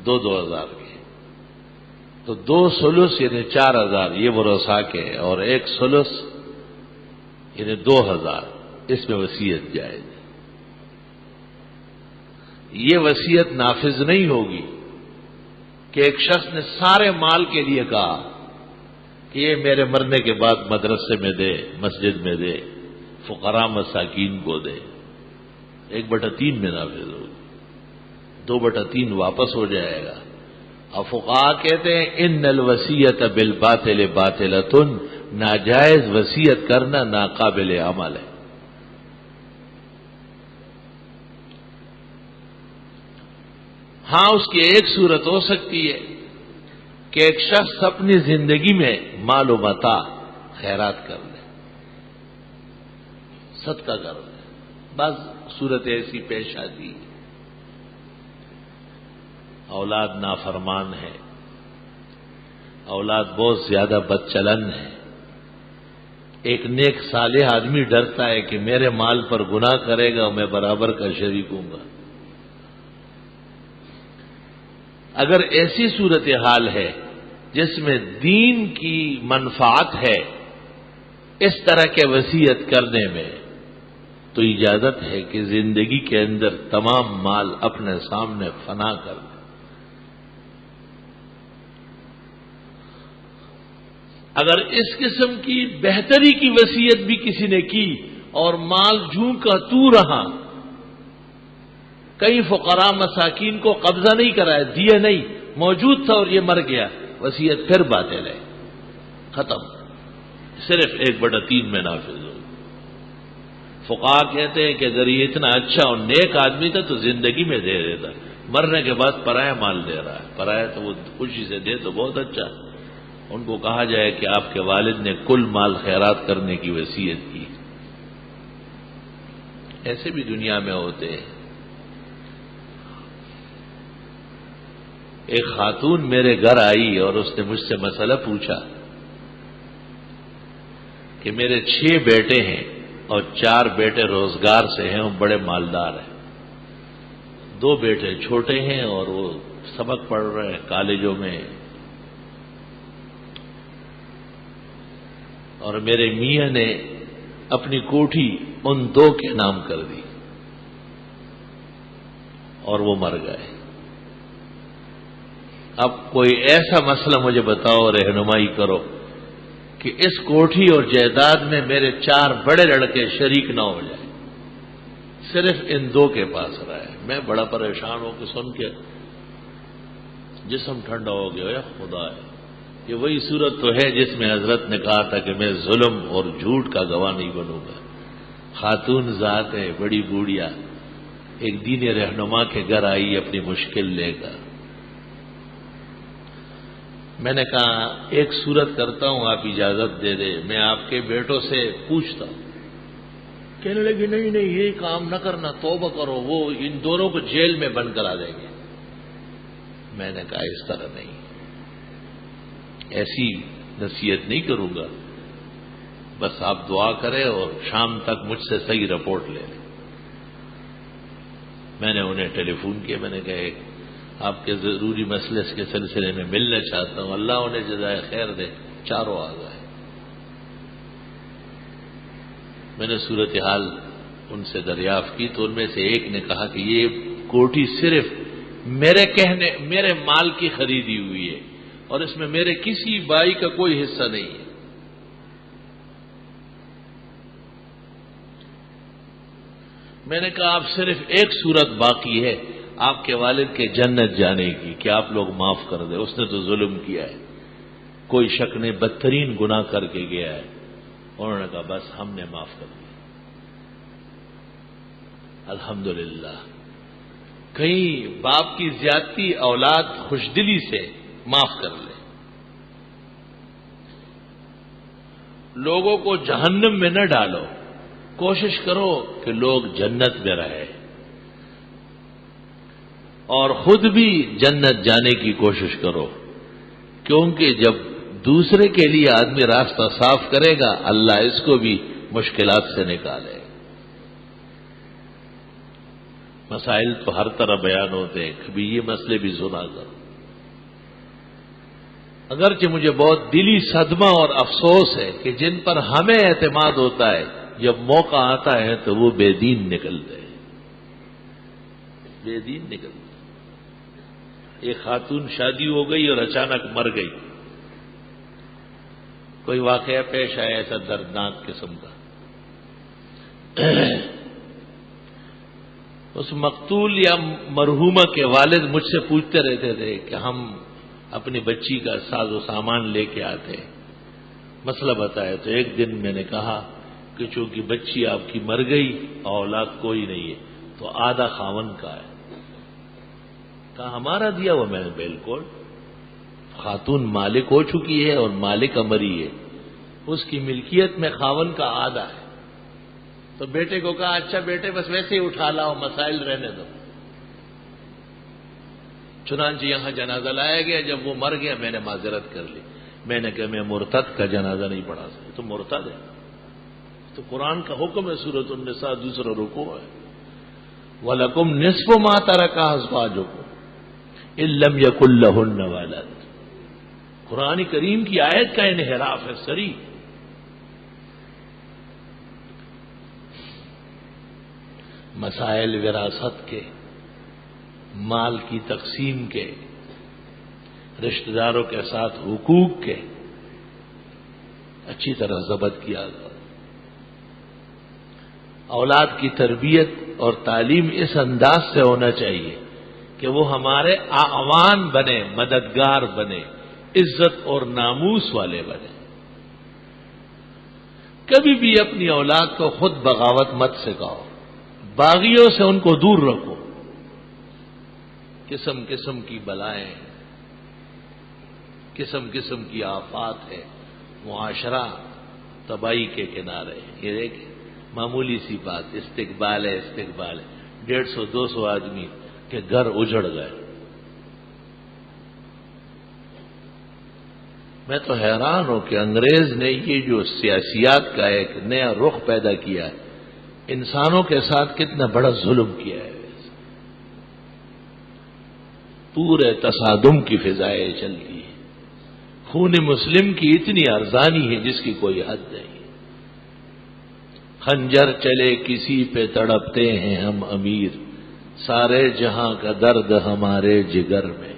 2,000 کے، تو 2 ثلث یعنی 4,000 یہ ورثاء کے، اور 1 ثلث یعنی 2,000، اس میں وصیت جائز ہے۔ یہ وصیت نافذ نہیں ہوگی کہ ایک شخص نے سارے مال کے لیے کہا کہ یہ میرے مرنے کے بعد مدرسے میں دے، مسجد میں دے، فقراء مساکین کو دے، 1/3 میں نافذ ہوگی، 2/3 واپس ہو جائے گا۔ اب فقہاء کہتے ہیں ان الوصیت بالباطل باطلۃ، ناجائز وصیت کرنا ناقابل عمل ہے۔ ہاں اس کی ایک صورت ہو سکتی ہے کہ ایک شخص اپنی زندگی میں مال و متاع خیرات کر لے، صدقہ کر لے، بعض صورت ایسی پیش آتی ہے۔ اولاد نافرمان ہے، اولاد بہت زیادہ بدچلن ہے، ایک نیک صالح آدمی ڈرتا ہے کہ میرے مال پر گناہ کرے گا اور میں برابر کا شریک ہوں گا۔ اگر ایسی صورتحال ہے جس میں دین کی منفعت ہے اس طرح کے وصیت کرنے میں، تو اجازت ہے کہ زندگی کے اندر تمام مال اپنے سامنے فنا کر دیں۔ اگر اس قسم کی بہتری کی وصیت بھی کسی نے کی اور مال جوں کا تو رہا، کئی فقراء مساکین کو قبضہ نہیں کرایا، دیا نہیں، موجود تھا اور یہ مر گیا، وصیت پھر باطل ہے، ختم، صرف 1/3 میں نافذ ہو۔ فقہا کہتے ہیں کہ اگر یہ اتنا اچھا اور نیک آدمی تھا تو زندگی میں دے دیتا، مرنے کے بعد پرایا مال دے رہا ہے، پرایا تو وہ خوشی سے دے تو بہت اچھا۔ ان کو کہا جائے کہ آپ کے والد نے کل مال خیرات کرنے کی وصیت کی۔ ایسے بھی دنیا میں ہوتے ہیں۔ ایک خاتون میرے گھر آئی اور اس نے مجھ سے مسئلہ پوچھا کہ میرے 6 بیٹے ہیں اور 4 بیٹے روزگار سے ہیں اور بڑے مالدار ہیں، 2 بیٹے چھوٹے ہیں اور وہ سبق پڑھ رہے ہیں کالجوں میں، اور میرے میاں نے اپنی کوٹھی ان 2 کے نام کر دی اور وہ مر گئے۔ اب کوئی ایسا مسئلہ مجھے بتاؤ، رہنمائی کرو کہ اس کوٹھی اور جائیداد میں میرے 4 بڑے لڑکے شریک نہ ہو جائیں، صرف ان 2 کے پاس رہے۔ میں بڑا پریشان ہو کے سن کے جسم ٹھنڈا ہو گیا، یا خدا ہے، یہ وہی صورت تو ہے جس میں حضرت نے کہا تھا کہ میں ظلم اور جھوٹ کا گواہ نہیں بنوں گا۔ خاتون ذات ہے، بڑی بوڑھیا، ایک دین رہنما کے گھر آئی اپنی مشکل لے کر۔ میں نے کہا ایک صورت کرتا ہوں، آپ اجازت دے دیں، میں آپ کے بیٹوں سے پوچھتا ہوں۔ کہنے لگی نہیں نہیں، یہ کام نہ کرنا، توبہ کرو، وہ ان دونوں کو جیل میں بند کرا دیں گے۔ میں نے کہا اس طرح نہیں، ایسی نصیحت نہیں کروں گا، بس آپ دعا کریں اور شام تک مجھ سے صحیح رپورٹ لے لیں۔ میں نے انہیں ٹیلی فون کیا، میں نے کہا آپ کے ضروری مسئلے کے سلسلے میں ملنا چاہتا ہوں، اللہ انہیں جزائے خیر دے۔ چاروں آ گئے۔ میں نے صورتحال ان سے دریافت کی تو ان میں سے ایک نے کہا کہ یہ کوٹھی صرف میرے مال کی خریدی ہوئی ہے اور اس میں میرے کسی بھائی کا کوئی حصہ نہیں ہے۔ میں نے کہا اب صرف ایک صورت باقی ہے آپ کے والد کے جنت جانے کی، کہ آپ لوگ معاف کر دیں، اس نے تو ظلم کیا ہے، کوئی شک نہیں بدترین گناہ کر کے گیا ہے۔ انہوں نے کہا بس ہم نے معاف کر دیا۔ الحمدللہ، کہیں باپ کی زیادتی اولاد خوش دلی سے معاف کر لے۔ لوگوں کو جہنم میں نہ ڈالو، کوشش کرو کہ لوگ جنت میں رہے اور خود بھی جنت جانے کی کوشش کرو، کیونکہ جب دوسرے کے لیے آدمی راستہ صاف کرے گا اللہ اس کو بھی مشکلات سے نکالے۔ مسائل تو ہر طرح بیان ہوتے ہیں، کبھی یہ مسئلے بھی سنا کرو۔ اگرچہ مجھے بہت دلی صدمہ اور افسوس ہے کہ جن پر ہمیں اعتماد ہوتا ہے جب موقع آتا ہے تو وہ بے دین نکلتے ہیں، بے دین نکلتے ہیں۔ ایک خاتون شادی ہو گئی اور اچانک مر گئی، کوئی واقعہ پیش آیا ایسا دردناک قسم کا۔ اس مقتول یا مرحومہ کے والد مجھ سے پوچھتے رہتے تھے کہ ہم اپنی بچی کا ساز و سامان لے کے آتے، مسئلہ بتایا تو ایک دن میں نے کہا کہ چونکہ بچی آپ کی مر گئی، اولاد کوئی نہیں ہے، تو آدھا خاون کا ہے۔ کہا ہمارا دیا ہوا؟ میں نے بالکل، خاتون مالک ہو چکی ہے اور مالک امری ہے، اس کی ملکیت میں خاون کا آدھا ہے۔ تو بیٹے کو کہا اچھا بیٹے بس ویسے ہی اٹھا لاؤ، مسائل رہنے دو۔ چنانچہ یہاں جنازہ لایا گیا، جب وہ مر گیا میں نے معذرت کر لی، میں نے کہا میں مرتد کا جنازہ نہیں پڑھا سکتا، تو مرتد ہے، تو قرآن کا حکم ہے، سورۃ النساء دوسرا رکوع ہے، وَلَكُمْ نِصْفُ مَا تَرَكَ أَزْوَاجُكُمْ إِن لَّمْ يَكُن لَّهُنَّ وَلَدٌ۔ قرآن کریم کی آیت کا انحراف ہے صریح۔ مسائل وراثت کے، مال کی تقسیم کے، رشتہ داروں کے ساتھ حقوق کے، اچھی طرح ضبط کیا کرو۔ اولاد کی تربیت اور تعلیم اس انداز سے ہونا چاہیے کہ وہ ہمارے اعوان بنے، مددگار بنے، عزت اور ناموس والے بنے۔ کبھی بھی اپنی اولاد کو خود بغاوت مت سکھاؤ، باغیوں سے ان کو دور رکھو۔ قسم قسم کی بلائیں، قسم قسم کی آفات ہے، معاشرہ تباہی کے کنارے۔ یہ دیکھیں معمولی سی بات، استقبال ہے، 150-200 آدمی کے گھر اجڑ گئے۔ میں تو حیران ہوں کہ انگریز نے یہ جو سیاسیات کا ایک نیا رخ پیدا کیا ہے، انسانوں کے ساتھ کتنا بڑا ظلم کیا ہے۔ پورے تصادم کی فضائیں چلتی ہیں، خون مسلم کی اتنی ارزانی ہے جس کی کوئی حد نہیں۔ خنجر چلے کسی پہ تڑپتے ہیں ہم امیر، سارے جہاں کا درد ہمارے جگر میں۔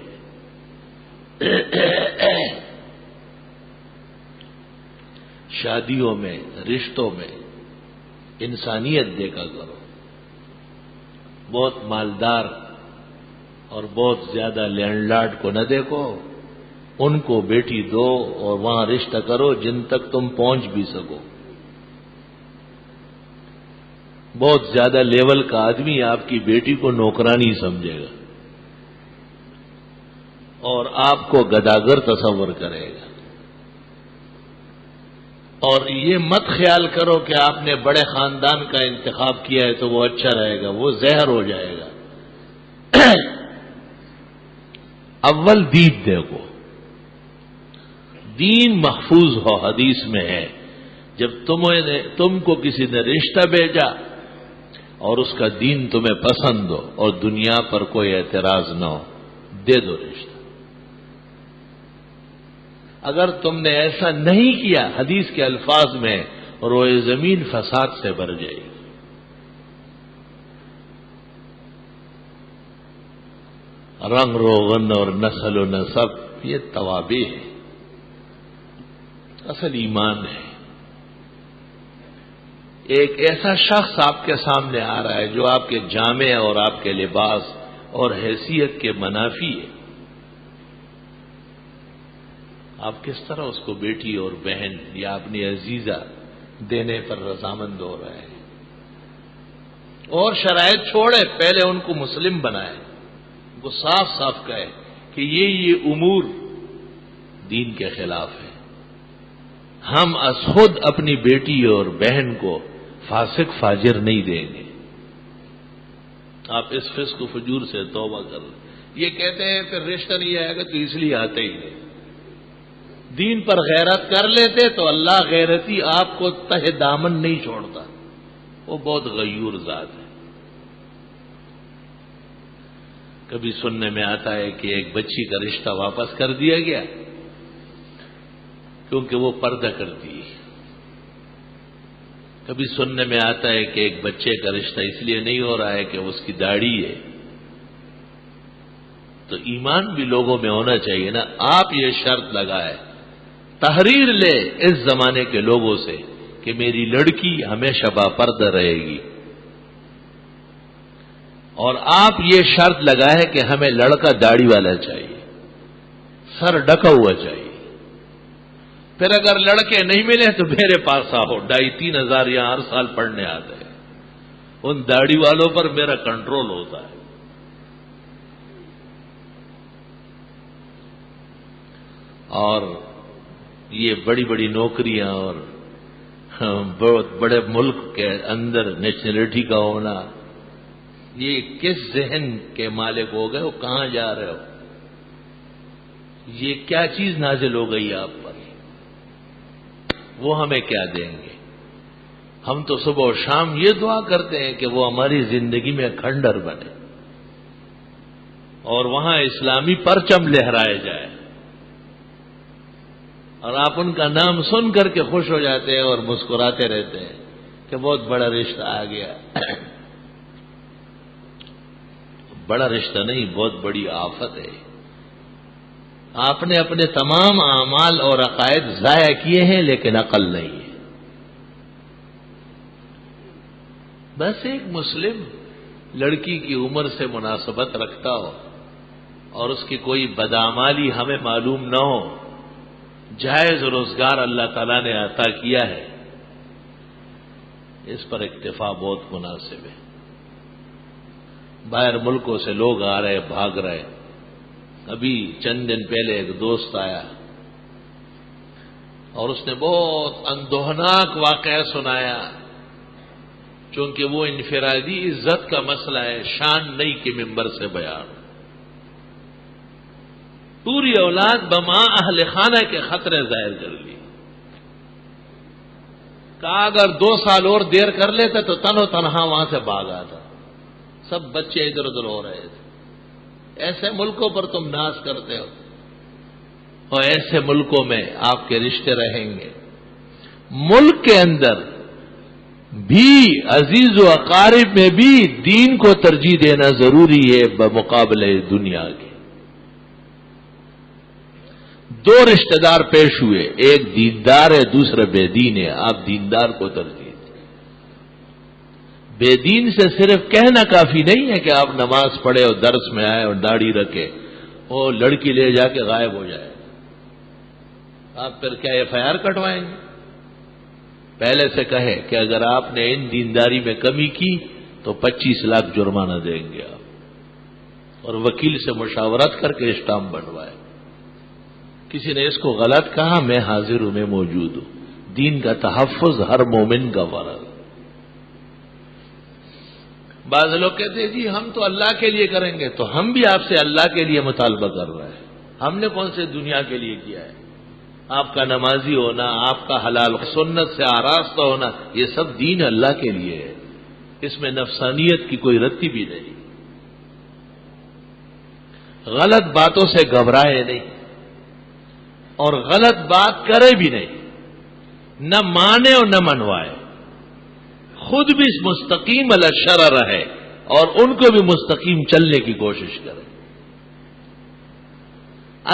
شادیوں میں، رشتوں میں انسانیت دیکھا کرو۔ بہت مالدار اور بہت زیادہ لینڈ لارڈ کو نہ دیکھو، ان کو بیٹی دو اور وہاں رشتہ کرو جن تک تم پہنچ بھی سکو۔ بہت زیادہ لیول کا آدمی آپ کی بیٹی کو نوکرانی سمجھے گا اور آپ کو گداگر تصور کرے گا۔ اور یہ مت خیال کرو کہ آپ نے بڑے خاندان کا انتخاب کیا ہے تو وہ اچھا رہے گا، وہ زہر ہو جائے گا۔ اول دین دیکھو، دین محفوظ ہو، حدیث میں ہے جب تم کو کسی نے رشتہ بھیجا اور اس کا دین تمہیں پسند ہو اور دنیا پر کوئی اعتراض نہ ہو، دے دو رشتہ۔ اگر تم نے ایسا نہیں کیا، حدیث کے الفاظ میں روئے زمین فساد سے بھر جائے گی۔ رنگ روغن اور نسل و نسب یہ توابع ہے، اصل ایمان ہے۔ ایک ایسا شخص آپ کے سامنے آ رہا ہے جو آپ کے جامع اور آپ کے لباس اور حیثیت کے منافی ہے، آپ کس طرح اس کو بیٹی اور بہن یا اپنی عزیزہ دینے پر رضامند ہو رہے ہیں؟ اور شرائط چھوڑے، پہلے ان کو مسلم بنائے، ان کو صاف صاف کہے کہ یہ امور دین کے خلاف ہے۔ ہم از خود اپنی بیٹی اور بہن کو فاسق فاجر نہیں دیں گے۔ آپ اس فسق و فجور سے توبہ کر لیں۔ یہ کہتے ہیں پھر رشتہ نہیں آئے گا تو اس لیے آتے ہی نہیں۔ دین پر غیرت کر لیتے تو اللہ غیرتی آپ کو تہ دامن نہیں چھوڑتا، وہ بہت غیور ذات ہے۔ کبھی سننے میں آتا ہے کہ ایک بچی کا رشتہ واپس کر دیا گیا کیونکہ وہ پردہ کرتی ہے۔ کبھی سننے میں آتا ہے کہ ایک بچے کا رشتہ اس لیے نہیں ہو رہا ہے کہ اس کی داڑھی ہے۔ تو ایمان بھی لوگوں میں ہونا چاہیے نا۔ آپ یہ شرط لگائے، تحریر لے اس زمانے کے لوگوں سے کہ میری لڑکی ہمیشہ باپردہ رہے گی، اور آپ یہ شرط لگائے کہ ہمیں لڑکا داڑھی والا چاہیے، سر ڈھکا ہوا چاہیے۔ پھر اگر لڑکے نہیں ملے تو میرے پاس آؤ، 2,500-3 ہزار یہاں ہر سال پڑھنے آتے ہیں، ان داڑھی والوں پر میرا کنٹرول ہوتا ہے۔ اور یہ بڑی بڑی نوکریاں اور بہت بڑے ملک کے اندر نیشنلٹی کا ہونا، یہ کس ذہن کے مالک ہو گئے؟ وہ کہاں جا رہے ہو؟ یہ کیا چیز نازل ہو گئی آپ پر؟ وہ ہمیں کیا دیں گے؟ ہم تو صبح و شام یہ دعا کرتے ہیں کہ وہ ہماری زندگی میں کھنڈر بنے اور وہاں اسلامی پرچم لہرائے جائے، اور آپ ان کا نام سن کر کے خوش ہو جاتے ہیں اور مسکراتے رہتے ہیں کہ بہت بڑا رشتہ آ گیا۔ بڑا رشتہ نہیں، بہت بڑی آفت ہے۔ آپ نے اپنے تمام اعمال اور عقائد ضائع کیے ہیں لیکن عقل نہیں ہے. بس ایک مسلم لڑکی کی عمر سے مناسبت رکھتا ہو اور اس کی کوئی بدعمالی ہمیں معلوم نہ ہو، جائز روزگار اللہ تعالیٰ نے عطا کیا ہے، اس پر اکتفا بہت مناسب ہے. باہر ملکوں سے لوگ آ رہے بھاگ رہے. ابھی چند دن پہلے ایک دوست آیا اور اس نے بہت اندوہناک واقعہ سنایا. چونکہ وہ انفرادی عزت کا مسئلہ ہے، شان نہیں کہ ممبر سے بیان. پوری اولاد بما اہل خانہ کے خطرے ظاہر کر لی. کہا اگر 2 سال اور دیر کر لیتے تو تن و تنہا وہاں سے بھاگ آتا. سب بچے ادھر ادھر ہو رہے تھے. ایسے ملکوں پر تم ناز کرتے ہو اور ایسے ملکوں میں آپ کے رشتے رہیں گے. ملک کے اندر بھی عزیز و اقارب میں بھی دین کو ترجیح دینا ضروری ہے بمقابلے دنیا کے. 2 رشتہ دار پیش ہوئے، ایک دیندار ہے دوسرا بے دین ہے. آپ دیندار کو ترجیح دیں. بے دین سے صرف کہنا کافی نہیں ہے کہ آپ نماز پڑھے اور درس میں آئے اور داڑھی رکھے اور لڑکی لے جا کے غائب ہو جائے. آپ پھر کیا FIR کٹوائیں گے؟ پہلے سے کہے کہ اگر آپ نے ان دینداری میں کمی کی تو 25 لاکھ جرمانہ دیں گے آپ، اور وکیل سے مشاورت کر کے اسٹامپ بنوائے. کسی نے اس کو غلط کہا، میں حاضر ہوں، میں موجود ہوں. دین کا تحفظ ہر مومن کا فرض. بعض لوگ کہتے ہیں جی ہم تو اللہ کے لیے کریں گے، تو ہم بھی آپ سے اللہ کے لیے مطالبہ کر رہے ہیں. ہم نے کون سے دنیا کے لیے کیا ہے؟ آپ کا نمازی ہونا، آپ کا حلال سنت سے آراستہ ہونا، یہ سب دین اللہ کے لیے ہے. اس میں نفسانیت کی کوئی رتی بھی نہیں. غلط باتوں سے گھبرائے نہیں اور غلط بات کرے بھی نہیں، نہ مانے اور نہ منوائے. خود بھی مستقیم علی الشرع رہے اور ان کو بھی مستقیم چلنے کی کوشش کرے.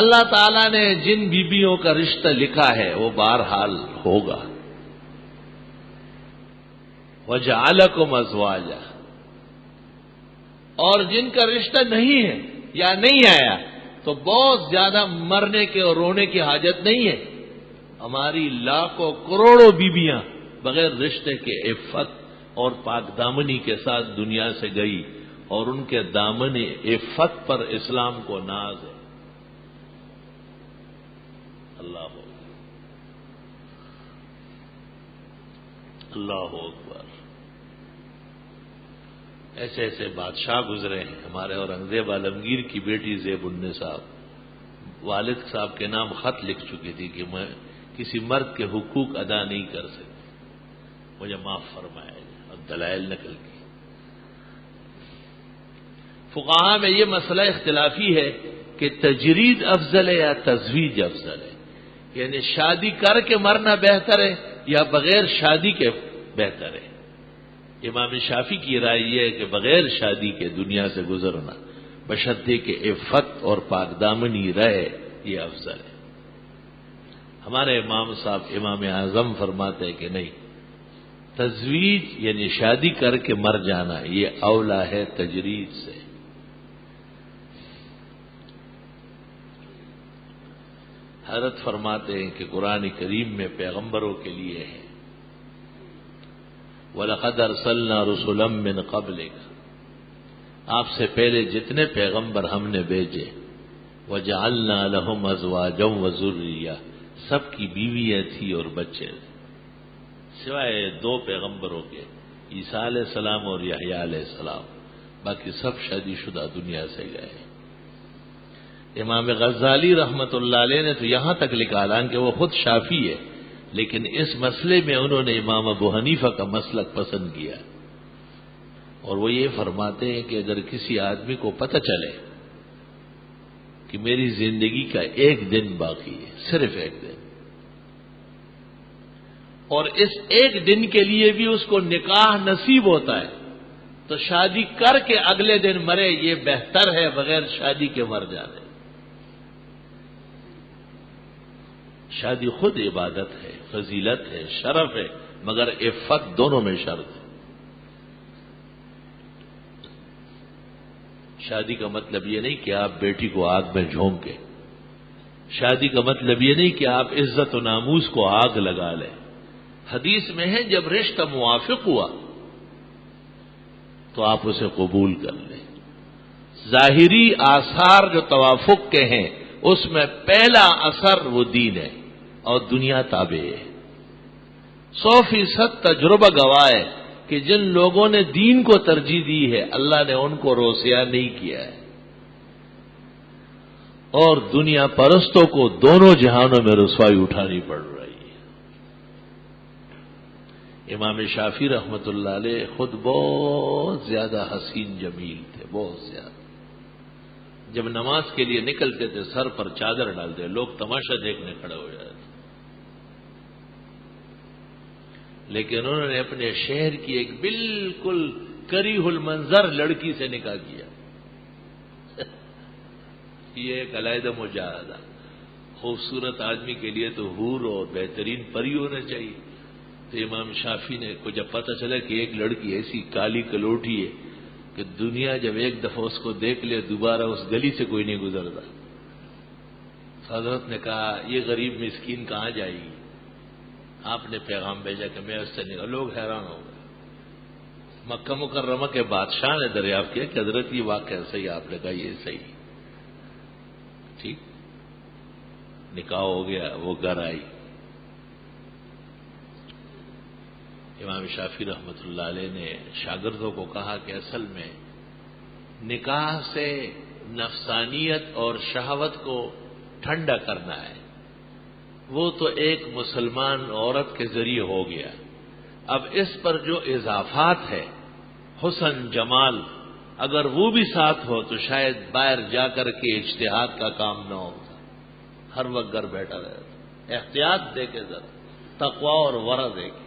اللہ تعالیٰ نے جن بیویوں کا رشتہ لکھا ہے وہ بہرحال ہوگا. وَجَعَلَكُمْ أَزْوَاجًا، اور جن کا رشتہ نہیں ہے یا نہیں آیا تو بہت زیادہ مرنے کے اور رونے کی حاجت نہیں ہے. ہماری لاکھوں کروڑوں بیویاں بغیر رشتے کے عفت اور پاک دامنی کے ساتھ دنیا سے گئی، اور ان کے دامن عفت پر اسلام کو ناز ہے. اللہ اللہ اکبر. ایسے ایسے بادشاہ گزرے ہیں. ہمارے اورنگزیب عالمگیر کی بیٹی زیب النساء والد صاحب کے نام خط لکھ چکی تھی کہ میں کسی مرد کے حقوق ادا نہیں کر سکتی، مجھے معاف فرمائے، اور دلائل نقل کی. فقہا میں یہ مسئلہ اختلافی ہے کہ تجرید افضل ہے یا تزویج افضل ہے، یعنی شادی کر کے مرنا بہتر ہے یا بغیر شادی کے بہتر ہے. امام شافعی کی رائے یہ ہے کہ بغیر شادی کے دنیا سے گزرنا بشرطے کہ عفت اور پاک دامنی رہے یہ افضل ہے. ہمارے امام صاحب امام اعظم فرماتے ہیں کہ نہیں، تزویج یعنی شادی کر کے مر جانا یہ اولا ہے تجرید سے. حضرت فرماتے ہیں کہ قرآن کریم میں پیغمبروں کے لیے ہے وَلَقَدْ أَرْسَلْنَا رُسُلًا مِّن قَبْلِكَ، آپ سے پہلے جتنے پیغمبر ہم نے بھیجے، وَجَعَلْنَا لَهُمْ أَزْوَاجًا وَذُرِّيَّةً، سب کی بیویاں تھی اور بچے تھے سوائے 2 پیغمبروں کے، عیسیٰ علیہ السلام اور یحییٰ علیہ السلام. باقی سب شادی شدہ دنیا سے گئے. امام غزالی رحمت اللہ علیہ نے تو یہاں تک لکھا، حالانکہ وہ خود شافعی ہے لیکن اس مسئلے میں انہوں نے امام ابو حنیفہ کا مسلک پسند کیا، اور وہ یہ فرماتے ہیں کہ اگر کسی آدمی کو پتہ چلے کہ میری زندگی کا 1 دن باقی ہے، صرف 1 دن، اور اس 1 دن کے لیے بھی اس کو نکاح نصیب ہوتا ہے، تو شادی کر کے اگلے دن مرے یہ بہتر ہے بغیر شادی کے مر جانے. شادی خود عبادت ہے، فضیلت ہے، شرف ہے، مگر عفت دونوں میں شرط ہے۔ شادی کا مطلب یہ نہیں کہ آپ بیٹی کو آگ میں جھونکیں، شادی کا مطلب یہ نہیں کہ آپ عزت و ناموس کو آگ لگا لیں۔ حدیث میں ہے جب رشتہ موافق ہوا تو آپ اسے قبول کر لیں۔ ظاہری آثار جو توافق کے ہیں اس میں پہلا اثر وہ دین ہے اور دنیا تابع ہے۔ 100% تجربہ گواہ ہے کہ جن لوگوں نے دین کو ترجیح دی ہے اللہ نے ان کو روسیا نہیں کیا ہے، اور دنیا پرستوں کو دونوں جہانوں میں رسوائی اٹھانی پڑ رہی ہے۔ امام شافعی رحمت اللہ علیہ خود بہت زیادہ حسین جمیل تھے، بہت زیادہ۔ جب نماز کے لیے نکلتے تھے سر پر چادر ڈالتے، لوگ تماشا دیکھنے کھڑے ہو جاتے، لیکن انہوں نے اپنے شہر کی ایک بالکل کریہ المنظر لڑکی سے نکاح کیا۔ یہ ایک علیحدہ مجاہدہ۔ خوبصورت آدمی کے لیے تو حور اور بہترین پری ہونا چاہیے، تو امام شافعی نے کو جب پتہ چلا کہ ایک لڑکی ایسی کالی کلوٹی ہے کہ دنیا جب ایک دفعہ اس کو دیکھ لے دوبارہ اس گلی سے کوئی نہیں گزرتا، حضرت نے کہا یہ غریب مسکین کہاں جائے گی؟ آپ نے پیغام بھیجا کہ میں اس سے نکل۔ لوگ حیران ہو گئے۔ مکہ مکرمہ کے بادشاہ نے دریافت کیا کہ حضرت یہ واقعہ صحیح، آپ نے کہا یہ صحیح، ٹھیک، نکاح ہو گیا، وہ گھر آئی۔ امام شافعی رحمت اللہ علیہ نے شاگردوں کو کہا کہ اصل میں نکاح سے نفسانیت اور شہوت کو ٹھنڈا کرنا ہے، وہ تو ایک مسلمان عورت کے ذریعے ہو گیا، اب اس پر جو اضافات ہے حسن جمال اگر وہ بھی ساتھ ہو تو شاید باہر جا کر کے اجتہاد کا کام نہ ہوتا، ہر وقت گھر بیٹھا رہتا۔ احتیاط دے کے ذرا تقوی اور ورع دے کے۔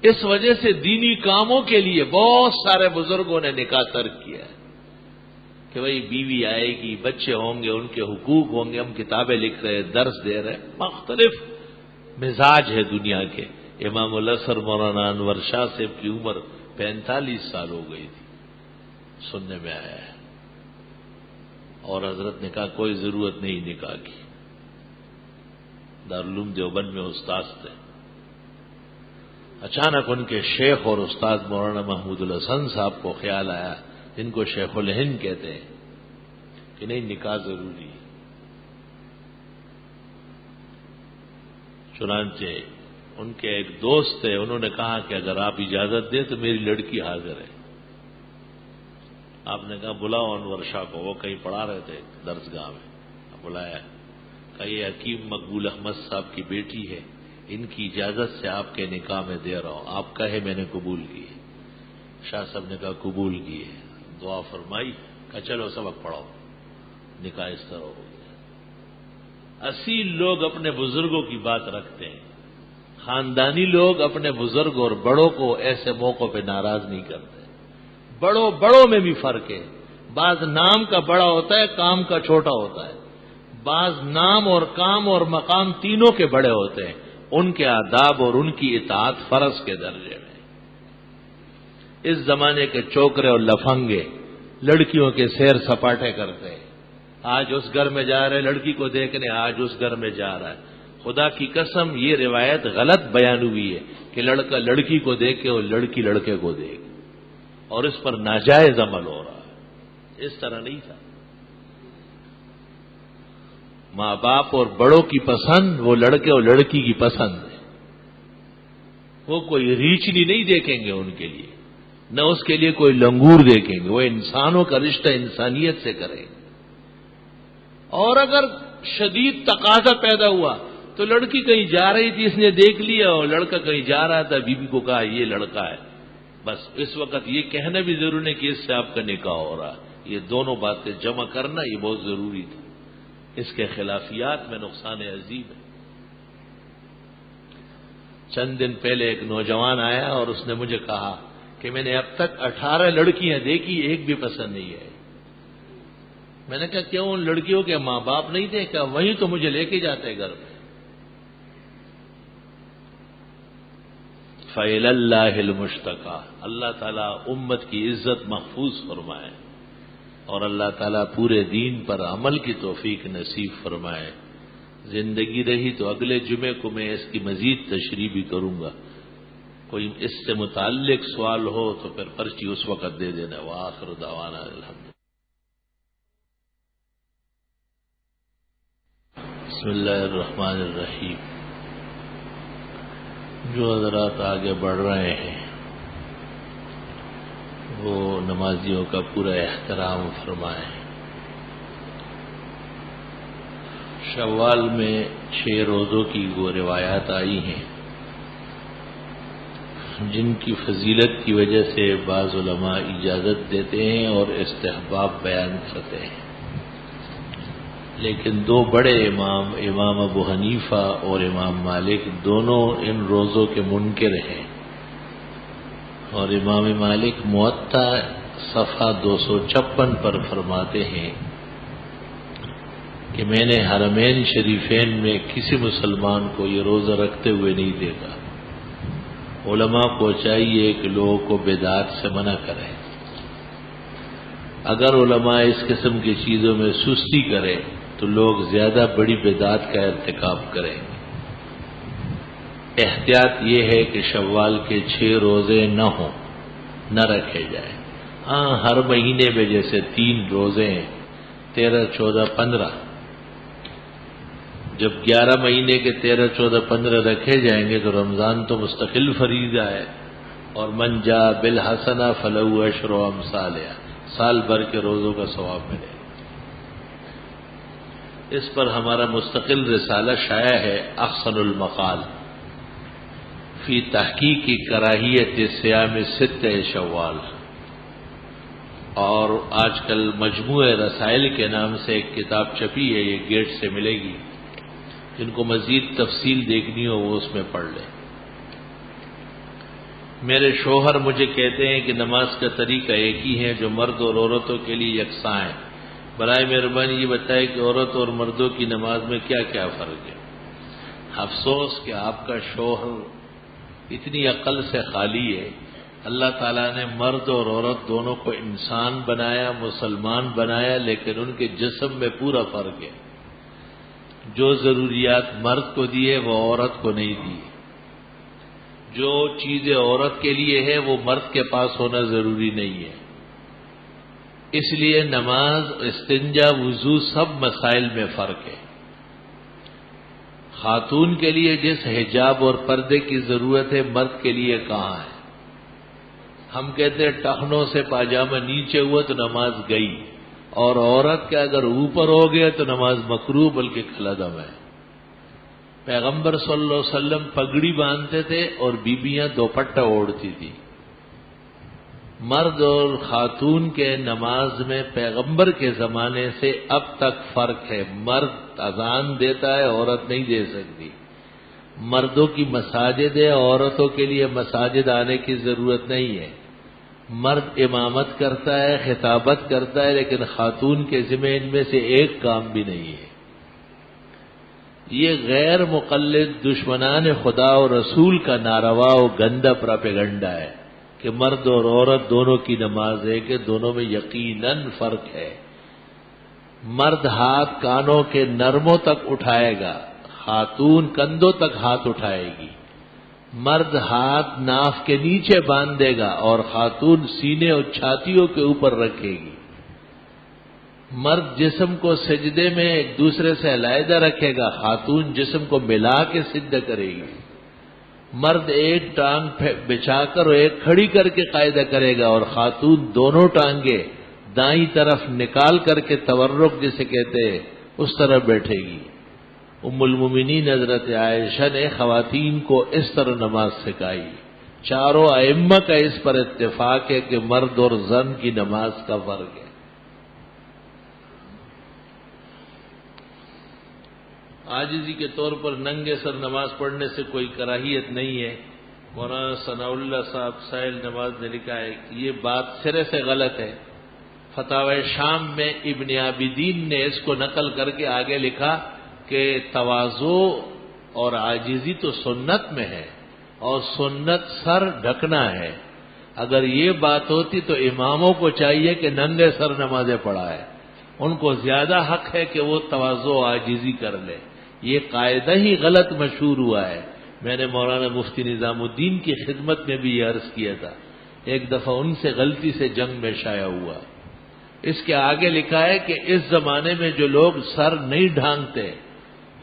اس وجہ سے دینی کاموں کے لیے بہت سارے بزرگوں نے نکاح ترک کیا ہے کہ بھئی بیوی آئے گی، بچے ہوں گے، ان کے حقوق ہوں گے، ہم کتابیں لکھ رہے، درس دے رہے، مختلف مزاج ہے دنیا کے۔ امام الازہر مولانا انور شاہ صاحب کی عمر 45 سال ہو گئی تھی، سننے میں آیا ہے، اور حضرت نے کہا کوئی ضرورت نہیں نکاح کی۔ دارالعلوم دیوبند میں استاد تھے، اچانک ان کے شیخ اور استاد مولانا محمود الحسن صاحب کو خیال آیا، جن کو شیخ الہند کہتے ہیں، کہ نہیں نکاح ضروری ہے۔ چنانچہ ان کے ایک دوست تھے، انہوں نے کہا کہ اگر آپ اجازت دیں تو میری لڑکی حاضر ہے۔ آپ نے کہا بلاؤ انور شاہ کو، وہ کہیں پڑھا رہے تھے درس گاہ میں، بلایا، کہا یہ حکیم مقبول احمد صاحب کی بیٹی ہے، ان کی اجازت سے آپ کے نکاح میں دے رہا ہوں، آپ کہے میں نے قبول کی۔ شاہ صاحب نے کہا قبول کیے، دعا فرمائی، کہا چلو سبق پڑھاؤ، نکاح اس طرح ہو گیا۔ اصیل لوگ اپنے بزرگوں کی بات رکھتے ہیں، خاندانی لوگ اپنے بزرگ اور بڑوں کو ایسے موقعوں پہ ناراض نہیں کرتے۔ بڑوں میں بھی فرق ہے، بعض نام کا بڑا ہوتا ہے، کام کا چھوٹا ہوتا ہے، بعض نام اور کام اور مقام تینوں کے بڑے ہوتے ہیں، ان کے آداب اور ان کی اطاعت فرض کے درجے میں۔ اس زمانے کے چوکرے اور لفنگے لڑکیوں کے سیر سپاٹے کرتے ہیں، آج اس گھر میں جا رہے لڑکی کو دیکھنے، آج اس گھر میں جا رہا ہے۔ خدا کی قسم یہ روایت غلط بیان ہوئی ہے کہ لڑکا لڑکی کو دیکھے اور لڑکی لڑکے کو دیکھے، اور اس پر ناجائز عمل ہو رہا ہے، اس طرح نہیں تھا۔ ماں باپ اور بڑوں کی پسند وہ لڑکے اور لڑکی کی پسند ہے، وہ کوئی ریچھنی نہیں دیکھیں گے ان کے لیے، نہ اس کے لیے کوئی لنگور دیکھیں گے، وہ انسانوں کا رشتہ انسانیت سے کریں گے۔ اور اگر شدید تقاضا پیدا ہوا تو لڑکی کہیں جا رہی تھی، اس نے دیکھ لیا، اور لڑکا کہیں جا رہا تھا، بیوی کو کہا یہ لڑکا ہے، بس اس وقت یہ کہنا بھی ضروری نہیں کہ اس سے آپ کا نکاح ہو رہا، یہ دونوں باتیں جمع کرنا یہ بہت ضروری تھا، اس کے خلافیات میں نقصان عظیم ہے۔ چند دن پہلے ایک نوجوان آیا اور اس نے مجھے کہا کہ میں نے اب تک 18 لڑکیاں دیکھی، ایک بھی پسند نہیں ہے۔ میں نے کہا کیوں، ان لڑکیوں کے ماں باپ نہیں تھے؟ کہا وہی تو مجھے لے کے جاتے گھر میں۔ فَإِلَى اللَّهِ الْمُشْتَكَى، اللہ تعالیٰ امت کی عزت محفوظ فرمائے اور اللہ تعالیٰ پورے دین پر عمل کی توفیق نصیب فرمائے۔ زندگی رہی تو اگلے جمعے کو میں اس کی مزید تشریح بھی کروں گا۔ کوئی اس سے متعلق سوال ہو تو پھر پرچی اس وقت دے دینا۔ وآخر دعوانا الحمد۔ بسم اللہ الرحمن الرحیم۔ جو حضرات آگے بڑھ رہے ہیں وہ نمازیوں کا پورا احترام فرمائیں۔ شوال میں 6 روزوں کی وہ روایات آئی ہیں جن کی فضیلت کی وجہ سے بعض علماء اجازت دیتے ہیں اور استحباب بیان کرتے ہیں، لیکن 2 بڑے امام، امام ابو حنیفہ اور امام مالک، دونوں ان روزوں کے منکر ہیں، اور امام مالک موطا صفحہ 256 پر فرماتے ہیں کہ میں نے حرمین شریفین میں کسی مسلمان کو یہ روزہ رکھتے ہوئے نہیں دیکھا۔ علماء کو چاہیے کہ لوگوں کو بدعات سے منع کریں۔ اگر علماء اس قسم کی چیزوں میں سستی کریں تو لوگ زیادہ بڑی بدعات کا ارتکاب کریں گے۔ احتیاط یہ ہے کہ شوال کے 6 روزے نہ ہوں، نہ رکھے جائیں۔ ہاں، ہر مہینے میں جیسے 3 روزے ہیں، 13، 14، 15، جب 11 مہینے کے 13، 14، 15 رکھے جائیں گے تو رمضان تو مستقل فریضہ ہے، اور من جاء بالحسنہ فلہ عشر امثالہا، سال بھر کے روزوں کا ثواب ملے۔ اس پر ہمارا مستقل رسالہ شائع ہے، احسن المقال فی تحقیق کراہیت صیام 6 شوال، اور آج کل مجموع رسائل کے نام سے ایک کتاب چھپی ہے، یہ گیٹ سے ملے گی، جن کو مزید تفصیل دیکھنی ہو وہ اس میں پڑھ لیں۔ میرے شوہر مجھے کہتے ہیں کہ نماز کا طریقہ ایک ہی ہے جو مرد اور عورتوں کے لیے یکساں ہے، برائے مہربانی یہ بتائیں کہ عورت اور مردوں کی نماز میں کیا کیا فرق ہے؟ افسوس کہ آپ کا شوہر اتنی عقل سے خالی ہے۔ اللہ تعالیٰ نے مرد اور عورت دونوں کو انسان بنایا، مسلمان بنایا، لیکن ان کے جسم میں پورا فرق ہے۔ جو ضروریات مرد کو دی ہے وہ عورت کو نہیں دی، جو چیزیں عورت کے لیے ہے وہ مرد کے پاس ہونا ضروری نہیں ہے۔ اس لیے نماز، استنجا، وضو، سب مسائل میں فرق ہے۔ خاتون کے لیے جس حجاب اور پردے کی ضرورت ہے مرد کے لیے کہاں ہے؟ ہم کہتے ہیں ٹخنوں سے پاجامہ نیچے ہوا تو نماز گئی، اور عورت کا اگر اوپر ہو گیا تو نماز مکروہ بلکہ کھلادم ہے۔ پیغمبر صلی اللہ علیہ وسلم پگڑی باندھتے تھے اور بیبیاں دوپٹہ اوڑھتی تھی۔ مرد اور خاتون کے نماز میں پیغمبر کے زمانے سے اب تک فرق ہے۔ مرد اذان دیتا ہے، عورت نہیں دے سکتی۔ مردوں کی مساجد ہے، عورتوں کے لیے مساجد آنے کی ضرورت نہیں ہے۔ مرد امامت کرتا ہے، خطابت کرتا ہے، لیکن خاتون کے ذمہ ان میں سے ایک کام بھی نہیں ہے۔ یہ غیر مقلد دشمنان خدا و رسول کا ناروا و گندا پراپیگنڈا ہے کہ مرد اور عورت دونوں کی نماز ہے، کہ دونوں میں یقیناً فرق ہے۔ مرد ہاتھ کانوں کے نرموں تک اٹھائے گا، خاتون کندھوں تک ہاتھ اٹھائے گی۔ مرد ہاتھ ناف کے نیچے باندھ دے گا اور خاتون سینے اور چھاتیوں کے اوپر رکھے گی۔ مرد جسم کو سجدے میں ایک دوسرے سے علیحدہ رکھے گا، خاتون جسم کو ملا کے سجدہ کرے گی۔ مرد ایک ٹانگ بچھا کر اور ایک کھڑی کر کے قاعدہ کرے گا، اور خاتون دونوں ٹانگیں دائیں طرف نکال کر کے تورک جسے کہتے ہیں اس طرح بیٹھے گی۔ ام المومنین حضرت عائشہ نے خواتین کو اس طرح نماز سکھائی۔ چاروں ائمہ کا اس پر اتفاق ہے کہ مرد اور زن کی نماز کا فرق ہے۔ عاجزی کے طور پر ننگے سر نماز پڑھنے سے کوئی کراہیت نہیں ہے۔ مولانا ثناء اللہ صاحب سائل نماز نے لکھا ہے کہ یہ بات سرے سے غلط ہے۔ فتاوی شام میں ابن عابدین نے اس کو نقل کر کے آگے لکھا کہ تواضع اور عاجزی تو سنت میں ہے اور سنت سر ڈھکنا ہے. اگر یہ بات ہوتی تو اماموں کو چاہیے کہ ننگے سر نمازیں پڑھائے. ان کو زیادہ حق ہے کہ وہ تواضع و عاجزی کر لے. یہ قاعدہ ہی غلط مشہور ہوا ہے. میں نے مولانا مفتی نظام الدین کی خدمت میں بھی یہ عرض کیا تھا. ایک دفعہ ان سے غلطی سے جنگ میں شائع ہوا. اس کے آگے لکھا ہے کہ اس زمانے میں جو لوگ سر نہیں ڈھانکتے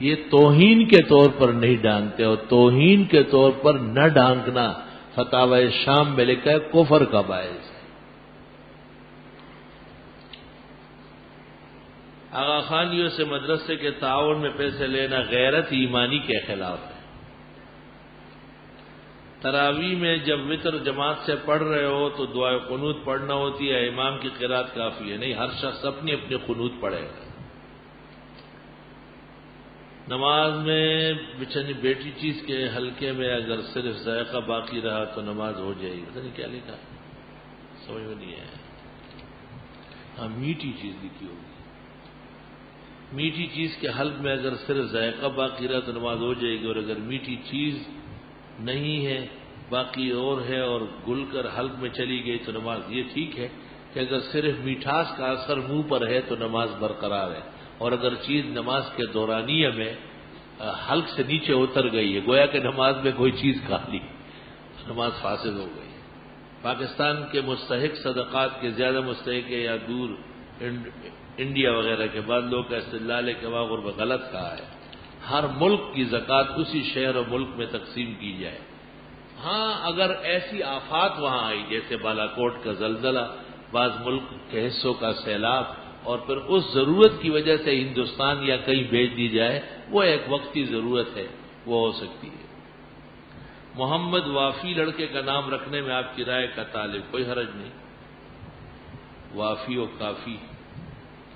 یہ توہین کے طور پر نہیں ڈھانکتے، اور توہین کے طور پر نہ ڈھانکنا فتاوی شام میں لکھا ہے کفر کا باعث ہے. آغا خانیوں سے مدرسے کے تعاون میں پیسے لینا غیرت ایمانی کے خلاف ہے. تراویح میں جب وتر جماعت سے پڑھ رہے ہو تو دعائے قنوت پڑھنا ہوتی ہے، امام کی قرات کافی ہے؟ نہیں، ہر شخص اپنی اپنی قنوت پڑھے گا. نماز میں بچنی بیٹی چیز کے حلقے میں اگر صرف ذائقہ باقی رہا تو نماز ہو جائے گی. پتہ نہیں کیا لکھا، سمجھ میں نہیں آیا. ہاں، میٹھی چیز لکھی ہوگی. میٹھی چیز کے حلق میں اگر صرف ذائقہ باقی رہا تو نماز ہو جائے گی، اور اگر میٹھی چیز نہیں ہے باقی اور ہے اور گل کر حلق میں چلی گئی تو نماز. یہ ٹھیک ہے کہ اگر صرف میٹھاس کا اثر منہ پر ہے تو نماز برقرار ہے، اور اگر چیز نماز کے دورانیہ میں حلق سے نیچے اتر گئی ہے، گویا کہ نماز میں کوئی چیز کھا لی، نماز فاسد ہو گئی. پاکستان کے مستحق صدقات کے زیادہ مستحق ہے یا دور انڈیا وغیرہ کے بعد لوگ کا استدلال ہے کہ وہاں غربہ غلط کہا ہے. ہر ملک کی زکوٰۃ اسی شہر اور ملک میں تقسیم کی جائے. ہاں، اگر ایسی آفات وہاں آئی جیسے بالاکوٹ کا زلزلہ، بعض ملک کے حصوں کا سیلاب، اور پھر اس ضرورت کی وجہ سے ہندوستان یا کہیں بھیج دی جائے، وہ ایک وقتی ضرورت ہے، وہ ہو سکتی ہے. محمد وافی لڑکے کا نام رکھنے میں آپ کی رائے کا طالب، کوئی حرج نہیں. وافی و کافی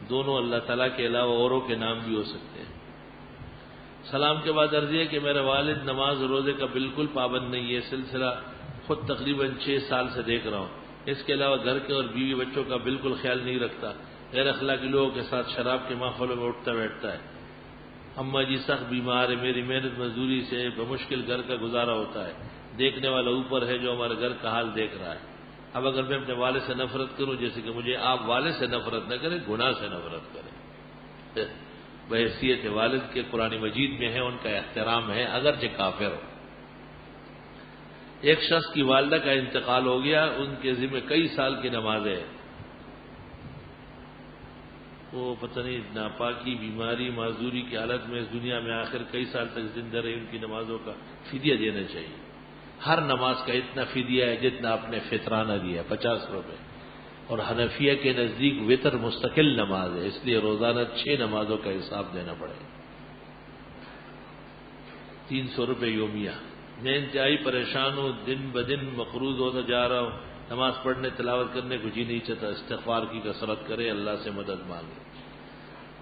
دونوں اللہ تعالیٰ کے علاوہ اوروں کے نام بھی ہو سکتے ہیں. سلام کے بعد عرض ہے کہ میرا والد نماز روزے کا بالکل پابند نہیں ہے. سلسلہ خود تقریباً 6 سال سے دیکھ رہا ہوں. اس کے علاوہ گھر کے اور بیوی بچوں کا بالکل خیال نہیں رکھتا. غیر اخلاقی لوگوں کے ساتھ شراب کے محفلوں میں اٹھتا بیٹھتا ہے. اماں جی سخت بیمار ہے. میری محنت مزدوری سے بمشکل گھر کا گزارا ہوتا ہے. دیکھنے والا اوپر ہے جو ہمارے گھر کا حال دیکھ رہا ہے. اب اگر میں اپنے والد سے نفرت کروں جیسے کہ مجھے آپ والد سے نفرت نہ کریں، گناہ سے نفرت کریں. بحیثیت والد کے قرآن مجید میں ہے، ان کا احترام ہے اگرچہ کافر ہو. ایک شخص کی والدہ کا انتقال ہو گیا، ان کے ذمہ کئی سال کی نمازیں، وہ پتہ نہیں ناپاکی، بیماری، معذوری کی حالت میں اس دنیا میں آخر کئی سال تک زندہ رہی. ان کی نمازوں کا فدیہ دینا چاہیے. ہر نماز کا اتنا فدیہ ہے جتنا آپ نے فطرانہ دیا، 50 روپے. اور حنفیہ کے نزدیک وتر مستقل نماز ہے، اس لیے روزانہ 6 نمازوں کا حساب دینا پڑے. 300 روپے یومیہ. میں انتہائی پریشان ہوں، دن بدن مقروض ہوتا جا رہا ہوں. نماز پڑھنے تلاوت کرنے کو جی نہیں چاہتا. استغفار کی کثرت کرے، اللہ سے مدد مانگے.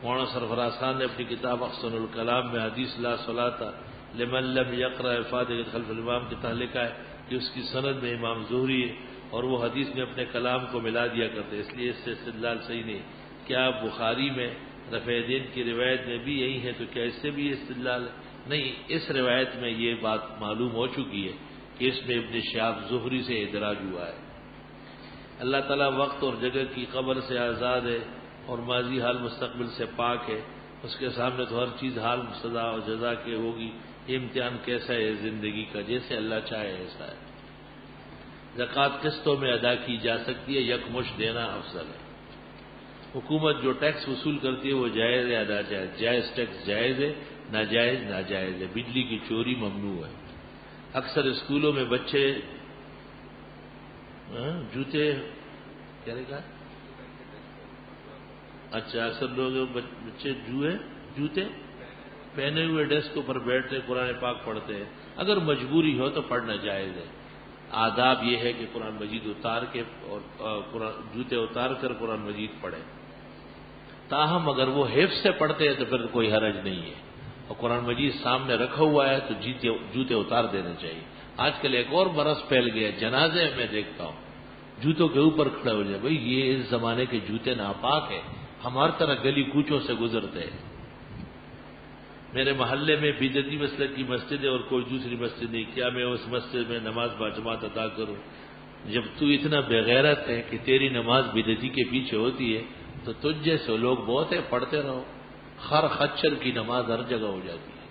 مولانا سرفراز خان نے اپنی کتاب احسن الکلام میں حدیث لا صلاۃ لمن لم یقرأ فاتحۃ خلف الامام کے تحت لکھا ہے کہ اس کی سند میں امام زہری ہے، اور وہ حدیث میں اپنے کلام کو ملا دیا کرتے، اس لیے اس سے استدلال صحیح نہیں. کیا بخاری میں رفع دین کی روایت میں بھی یہی ہے؟ تو کیا اس سے بھی استدلال ہے؟ نہیں، اس روایت میں یہ بات معلوم ہو چکی ہے کہ اس میں ابن شہاب زہری سے ادراج ہوا ہے. اللہ تعالیٰ وقت اور جگہ کی قبر سے آزاد ہے اور ماضی حال مستقبل سے پاک ہے. اس کے سامنے تو ہر چیز حال سزا اور جزا کے ہوگی. یہ امتحان کیسا ہے زندگی کا؟ جیسے اللہ چاہے ایسا ہے. زکوٰۃ قسطوں میں ادا کی جا سکتی ہے، یکمشت دینا افضل ہے. حکومت جو ٹیکس وصول کرتی ہے وہ جائز ہے، ادا جائز. جائز ٹیکس جائز ہے، ناجائز ناجائز ہے. بجلی کی چوری ممنوع ہے. اکثر اسکولوں میں بچے جوتے کیا لکھا؟ اچھا، اکثر لوگ بچے جوتے پہنے ہوئے ڈیسک پر بیٹھتے قرآن پاک پڑھتے ہیں. اگر مجبوری ہو تو پڑھنا جائز ہے. آداب یہ ہے کہ قرآن مجید اتار کے اور جوتے اتار کر قرآن مجید پڑھیں. تاہم اگر وہ حفظ سے پڑھتے ہیں تو پھر کوئی حرج نہیں ہے، اور قرآن مجید سامنے رکھا ہوا ہے تو جوتے اتار دینے چاہیے. آج کل ایک اور مرض پھیل گیا، جنازے میں دیکھتا ہوں جوتوں کے اوپر کھڑے ہو جائے. بھائی یہ اس زمانے کے جوتے ناپاک ہیں، ہماری طرح گلی کوچوں سے گزرتے ہیں. میرے محلے میں بدعتی مسلک کی مسجد ہے اور کوئی دوسری مسجد نہیں، کیا میں اس مسجد میں نماز باجماعت ادا کروں؟ جب تو اتنا بغیرت ہے کہ تیری نماز بدعتی کے پیچھے ہوتی ہے تو تجھ جیسے لوگ بہت ہیں، پڑھتے رہو. خر خچر کی نماز ہر جگہ ہو جاتی ہے.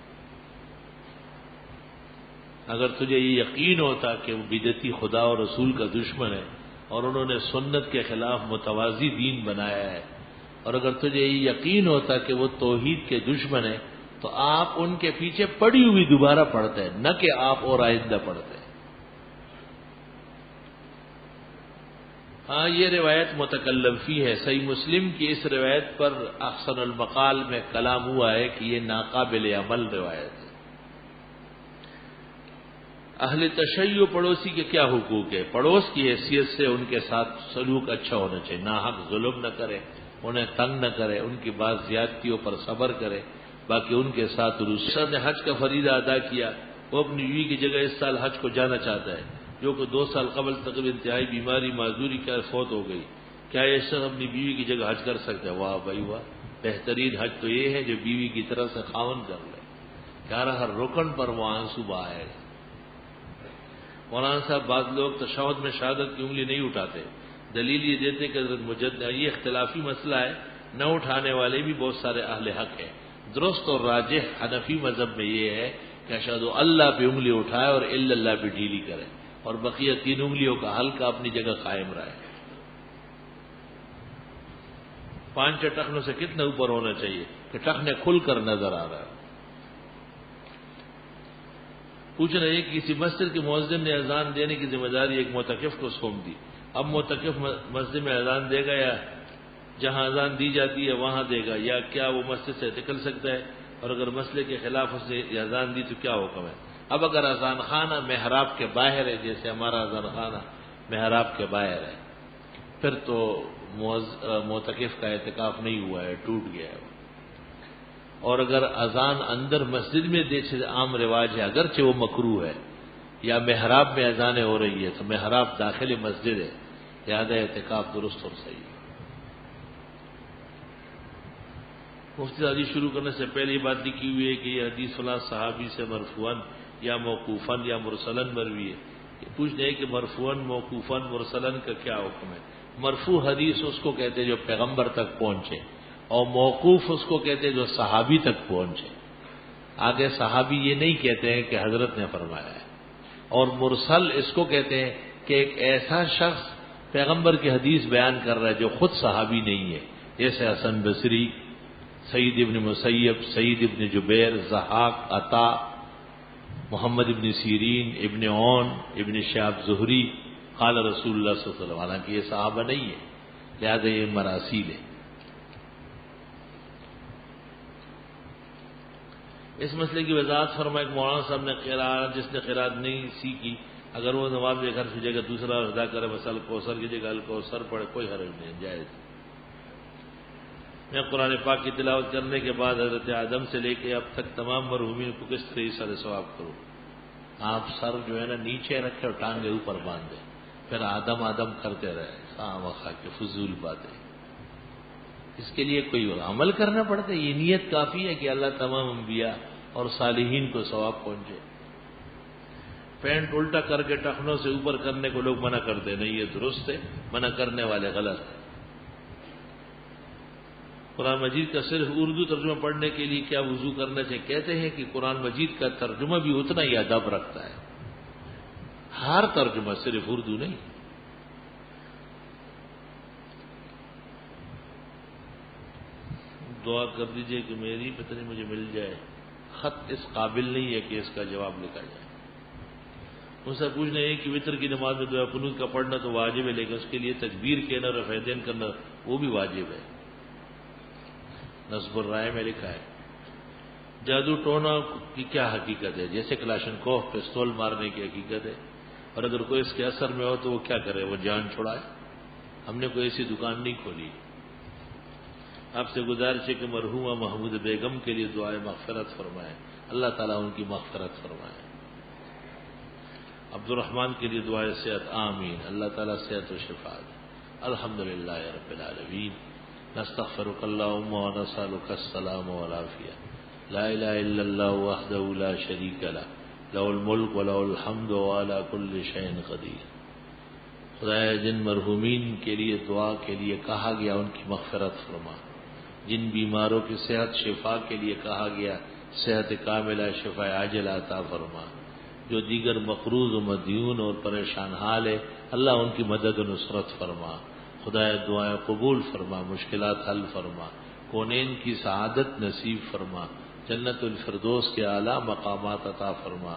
اگر تجھے یہ یقین ہوتا کہ وہ بدعتی خدا اور رسول کا دشمن ہے اور انہوں نے سنت کے خلاف متوازی دین بنایا ہے، اور اگر تجھے یہ یقین ہوتا کہ وہ توحید کے دشمن ہے، تو آپ ان کے پیچھے پڑی ہوئی دوبارہ پڑھتے ہیں، نہ کہ آپ اور آئندہ پڑھتے ہیں. ہاں یہ روایت متکلم فی ہے. صحیح مسلم کی اس روایت پر احسن المقال میں کلام ہوا ہے کہ یہ ناقابل عمل روایت ہے. اہل تشیع پڑوسی کے کیا حقوق ہے؟ پڑوس کی حیثیت سے ان کے ساتھ سلوک اچھا ہونا چاہیے، ناحق ظلم نہ کرے، انہیں تنگ نہ کرے، ان کی بات زیادتیوں پر صبر کرے، باقی ان کے ساتھ رسول نے حج کا فریضہ ادا کیا، وہ اپنی بیوی کی جگہ اس سال حج کو جانا چاہتا ہے، جو کہ 2 سال قبل تقریباً انتہائی بیماری معذوری کا فوت ہو گئی. کیا یہ شخص اپنی بیوی کی جگہ حج کر سکتا ہے؟ واہ بھائی واہ، بہترین حج تو یہ ہے جو بیوی کی طرف سے خاوند کر لے. یار ہر رکن پر وہ آنسو بہائے. مولانا صاحب بعض لوگ تشہد میں شہادت کی انگلی نہیں اٹھاتے، دلیل یہ دیتے کہ حضرت مجدد، یہ اختلافی مسئلہ ہے، نہ اٹھانے والے بھی بہت سارے اہل حق ہیں. درست اور راجح حنفی مذہب میں یہ ہے کہ اشہد اللہ پہ انگلی اٹھائے اور الا اللہ پہ ڈھیلی کرے، اور بقیہ 3 انگلیوں کا حلقہ اپنی جگہ قائم رہے. 5 ٹخنوں سے کتنا اوپر ہونا چاہیے کہ ٹخنے کھل کر نظر آ رہا ہے. پوچھ رہے ہیں کہ کسی مسجد کے مؤذن نے اذان دینے کی ذمہ داری ایک معتکف کو سونپ دی، اب معتکف مسجد میں اذان دے گا یا جہاں اذان دی جاتی ہے وہاں دے گا، یا کیا وہ مسجد سے نکل سکتا ہے؟ اور اگر مسئلے کے خلاف اس نے اذان دی تو کیا حکم ہے؟ اب اگر اذان خانہ محراب کے باہر ہے، جیسے ہمارا اذان خانہ محراب کے باہر ہے، پھر تو معتکف کا اعتکاف نہیں ہوا ہے، ٹوٹ گیا ہے. اور اگر اذان اندر مسجد میں جیسے عام رواج ہے، اگرچہ وہ مکروہ ہے، یا محراب میں اذانیں ہو رہی ہے تو محراب داخل مسجد ہے، یاد ہے اعتکاف درست اور صحیح ہے. مفتی حدیث شروع کرنے سے پہلے یہ بات لکھی ہوئی ہے کہ یہ حدیث فلاں صحابی سے مرفوعاً یا موقوفاً یا مرسلاً مروی ہے. پوچھ رہے کہ مرفوعاً موقوفاً مرسلاً کا کیا حکم ہے؟ مرفوع حدیث اس کو کہتے ہیں جو پیغمبر تک پہنچے، اور موقوف اس کو کہتے ہیں جو صحابی تک پہنچے. آگے صحابی یہ نہیں کہتے ہیں کہ حضرت نے فرمایا ہے. اور مرسل اس کو کہتے ہیں کہ ایک ایسا شخص پیغمبر کی حدیث بیان کر رہا ہے جو خود صحابی نہیں ہے، جیسے حسن بصری، سعید ابن مسیب، سعید ابن جبیر، ضحاک، عطا، محمد ابن سیرین، ابن عون، ابن شہاب زہری، قال رسول اللہ صلی اللہ علیہ وسلم. حالانکہ یہ صحابہ نہیں ہے، لہذا یہ مراسیل ہے. اس مسئلے کی وضاحت فرمائے کہ مولانا صاحب نے قرات، جس نے قرات نہیں سیکھی، اگر وہ نماز میں گھر کی جگہ دوسرا ادا کرے، مثلا کوثر کی جگہ الکوثر پڑھے، کوئی حرج نہیں، جائز. میں قرآن پاک کی تلاوت کرنے کے بعد حضرت آدم سے لے کے اب تک تمام مرحومین کو کس طرح سر ثواب کروں؟ آپ سر جو ہے نا نیچے رکھے اور ٹانگیں اوپر باندھے، پھر آدم آدم کرتے رہے. خواہ کے فضول باتیں. اس کے لیے کوئی عمل کرنا پڑتا ہے. یہ نیت کافی ہے کہ اللہ تمام انبیاء اور صالحین کو ثواب پہنچے. پینٹ الٹا کر کے ٹخنوں سے اوپر کرنے کو لوگ منع کرتے، نہیں یہ درست ہے، منع کرنے والے غلط ہیں. قرآن مجید کا صرف اردو ترجمہ پڑھنے کے لیے کیا وضو کرنا چاہیے؟ کہتے ہیں کہ قرآن مجید کا ترجمہ بھی اتنا ہی ادب رکھتا ہے، ہر ترجمہ، صرف اردو نہیں. دعا کر دیجئے کہ میری پتہ نہیں مجھے مل جائے، خط اس قابل نہیں ہے کہ اس کا جواب لکھا جائے. ان سے پوچھنا ہے کہ وتر کی نماز میں دعا قنوت کا پڑھنا تو واجب ہے، لیکن اس کے لیے تکبیر کہنا اور رفع یدین کرنا وہ بھی واجب ہے. نصب الرائے میں لکھا ہے. جادو ٹونا کی کیا حقیقت ہے؟ جیسے کلاشنکوف پستول مارنے کی حقیقت ہے، اور اگر کوئی اس کے اثر میں ہو تو وہ کیا کرے؟ وہ جان چھڑائے. ہم نے کوئی ایسی دکان نہیں کھولی. آپ سے گزارش ہے کہ مرحومہ محمود بیگم کے لیے دعائے مغفرت فرمائیں، اللہ تعالیٰ ان کی مغفرت فرمائے. عبد الرحمن کے لیے دعائے صحت آمین. اللہ تعالیٰ صحت و شفا دے. الحمدللہ رب العالمین. نستغفرک اللہم و نسألک السلام والعافیہ. لا الہ الا اللہ وحدہ لا شریک لہ لہ الملک و لہ الحمد وعلی کل شیء قدیر. خدایا جن مرحومین کے لیے دعا کے لیے کہا گیا ان کی مغفرت فرما. جن بیماروں کی صحت شفا کے لیے کہا گیا صحت کاملہ شفا عاجلہ عطا فرما. جو دیگر مقروض و مدیون اور پریشان حال ہے اللہ ان کی مدد و نصرت فرما. خدایا دعائیں قبول فرما، مشکلات حل فرما، کونین کی سعادت نصیب فرما، جنت الفردوس کے اعلیٰ مقامات عطا فرما.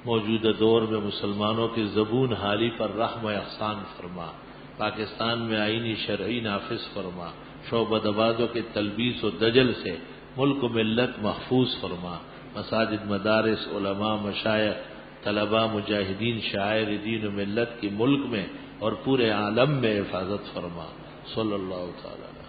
موجودہ دور میں مسلمانوں کی زبون حالی پر رحم و احسان فرما. پاکستان میں آئینی شرعی نافذ فرما. شعبہ دبازوں کے تلبیس و دجل سے ملک و ملت محفوظ فرما. مساجد، مدارس، علماء، مشائخ، طلباء، مجاہدین، شاعر دین و ملت کی ملک میں اور پورے عالم میں حفاظت فرما. صلی اللہ تعالی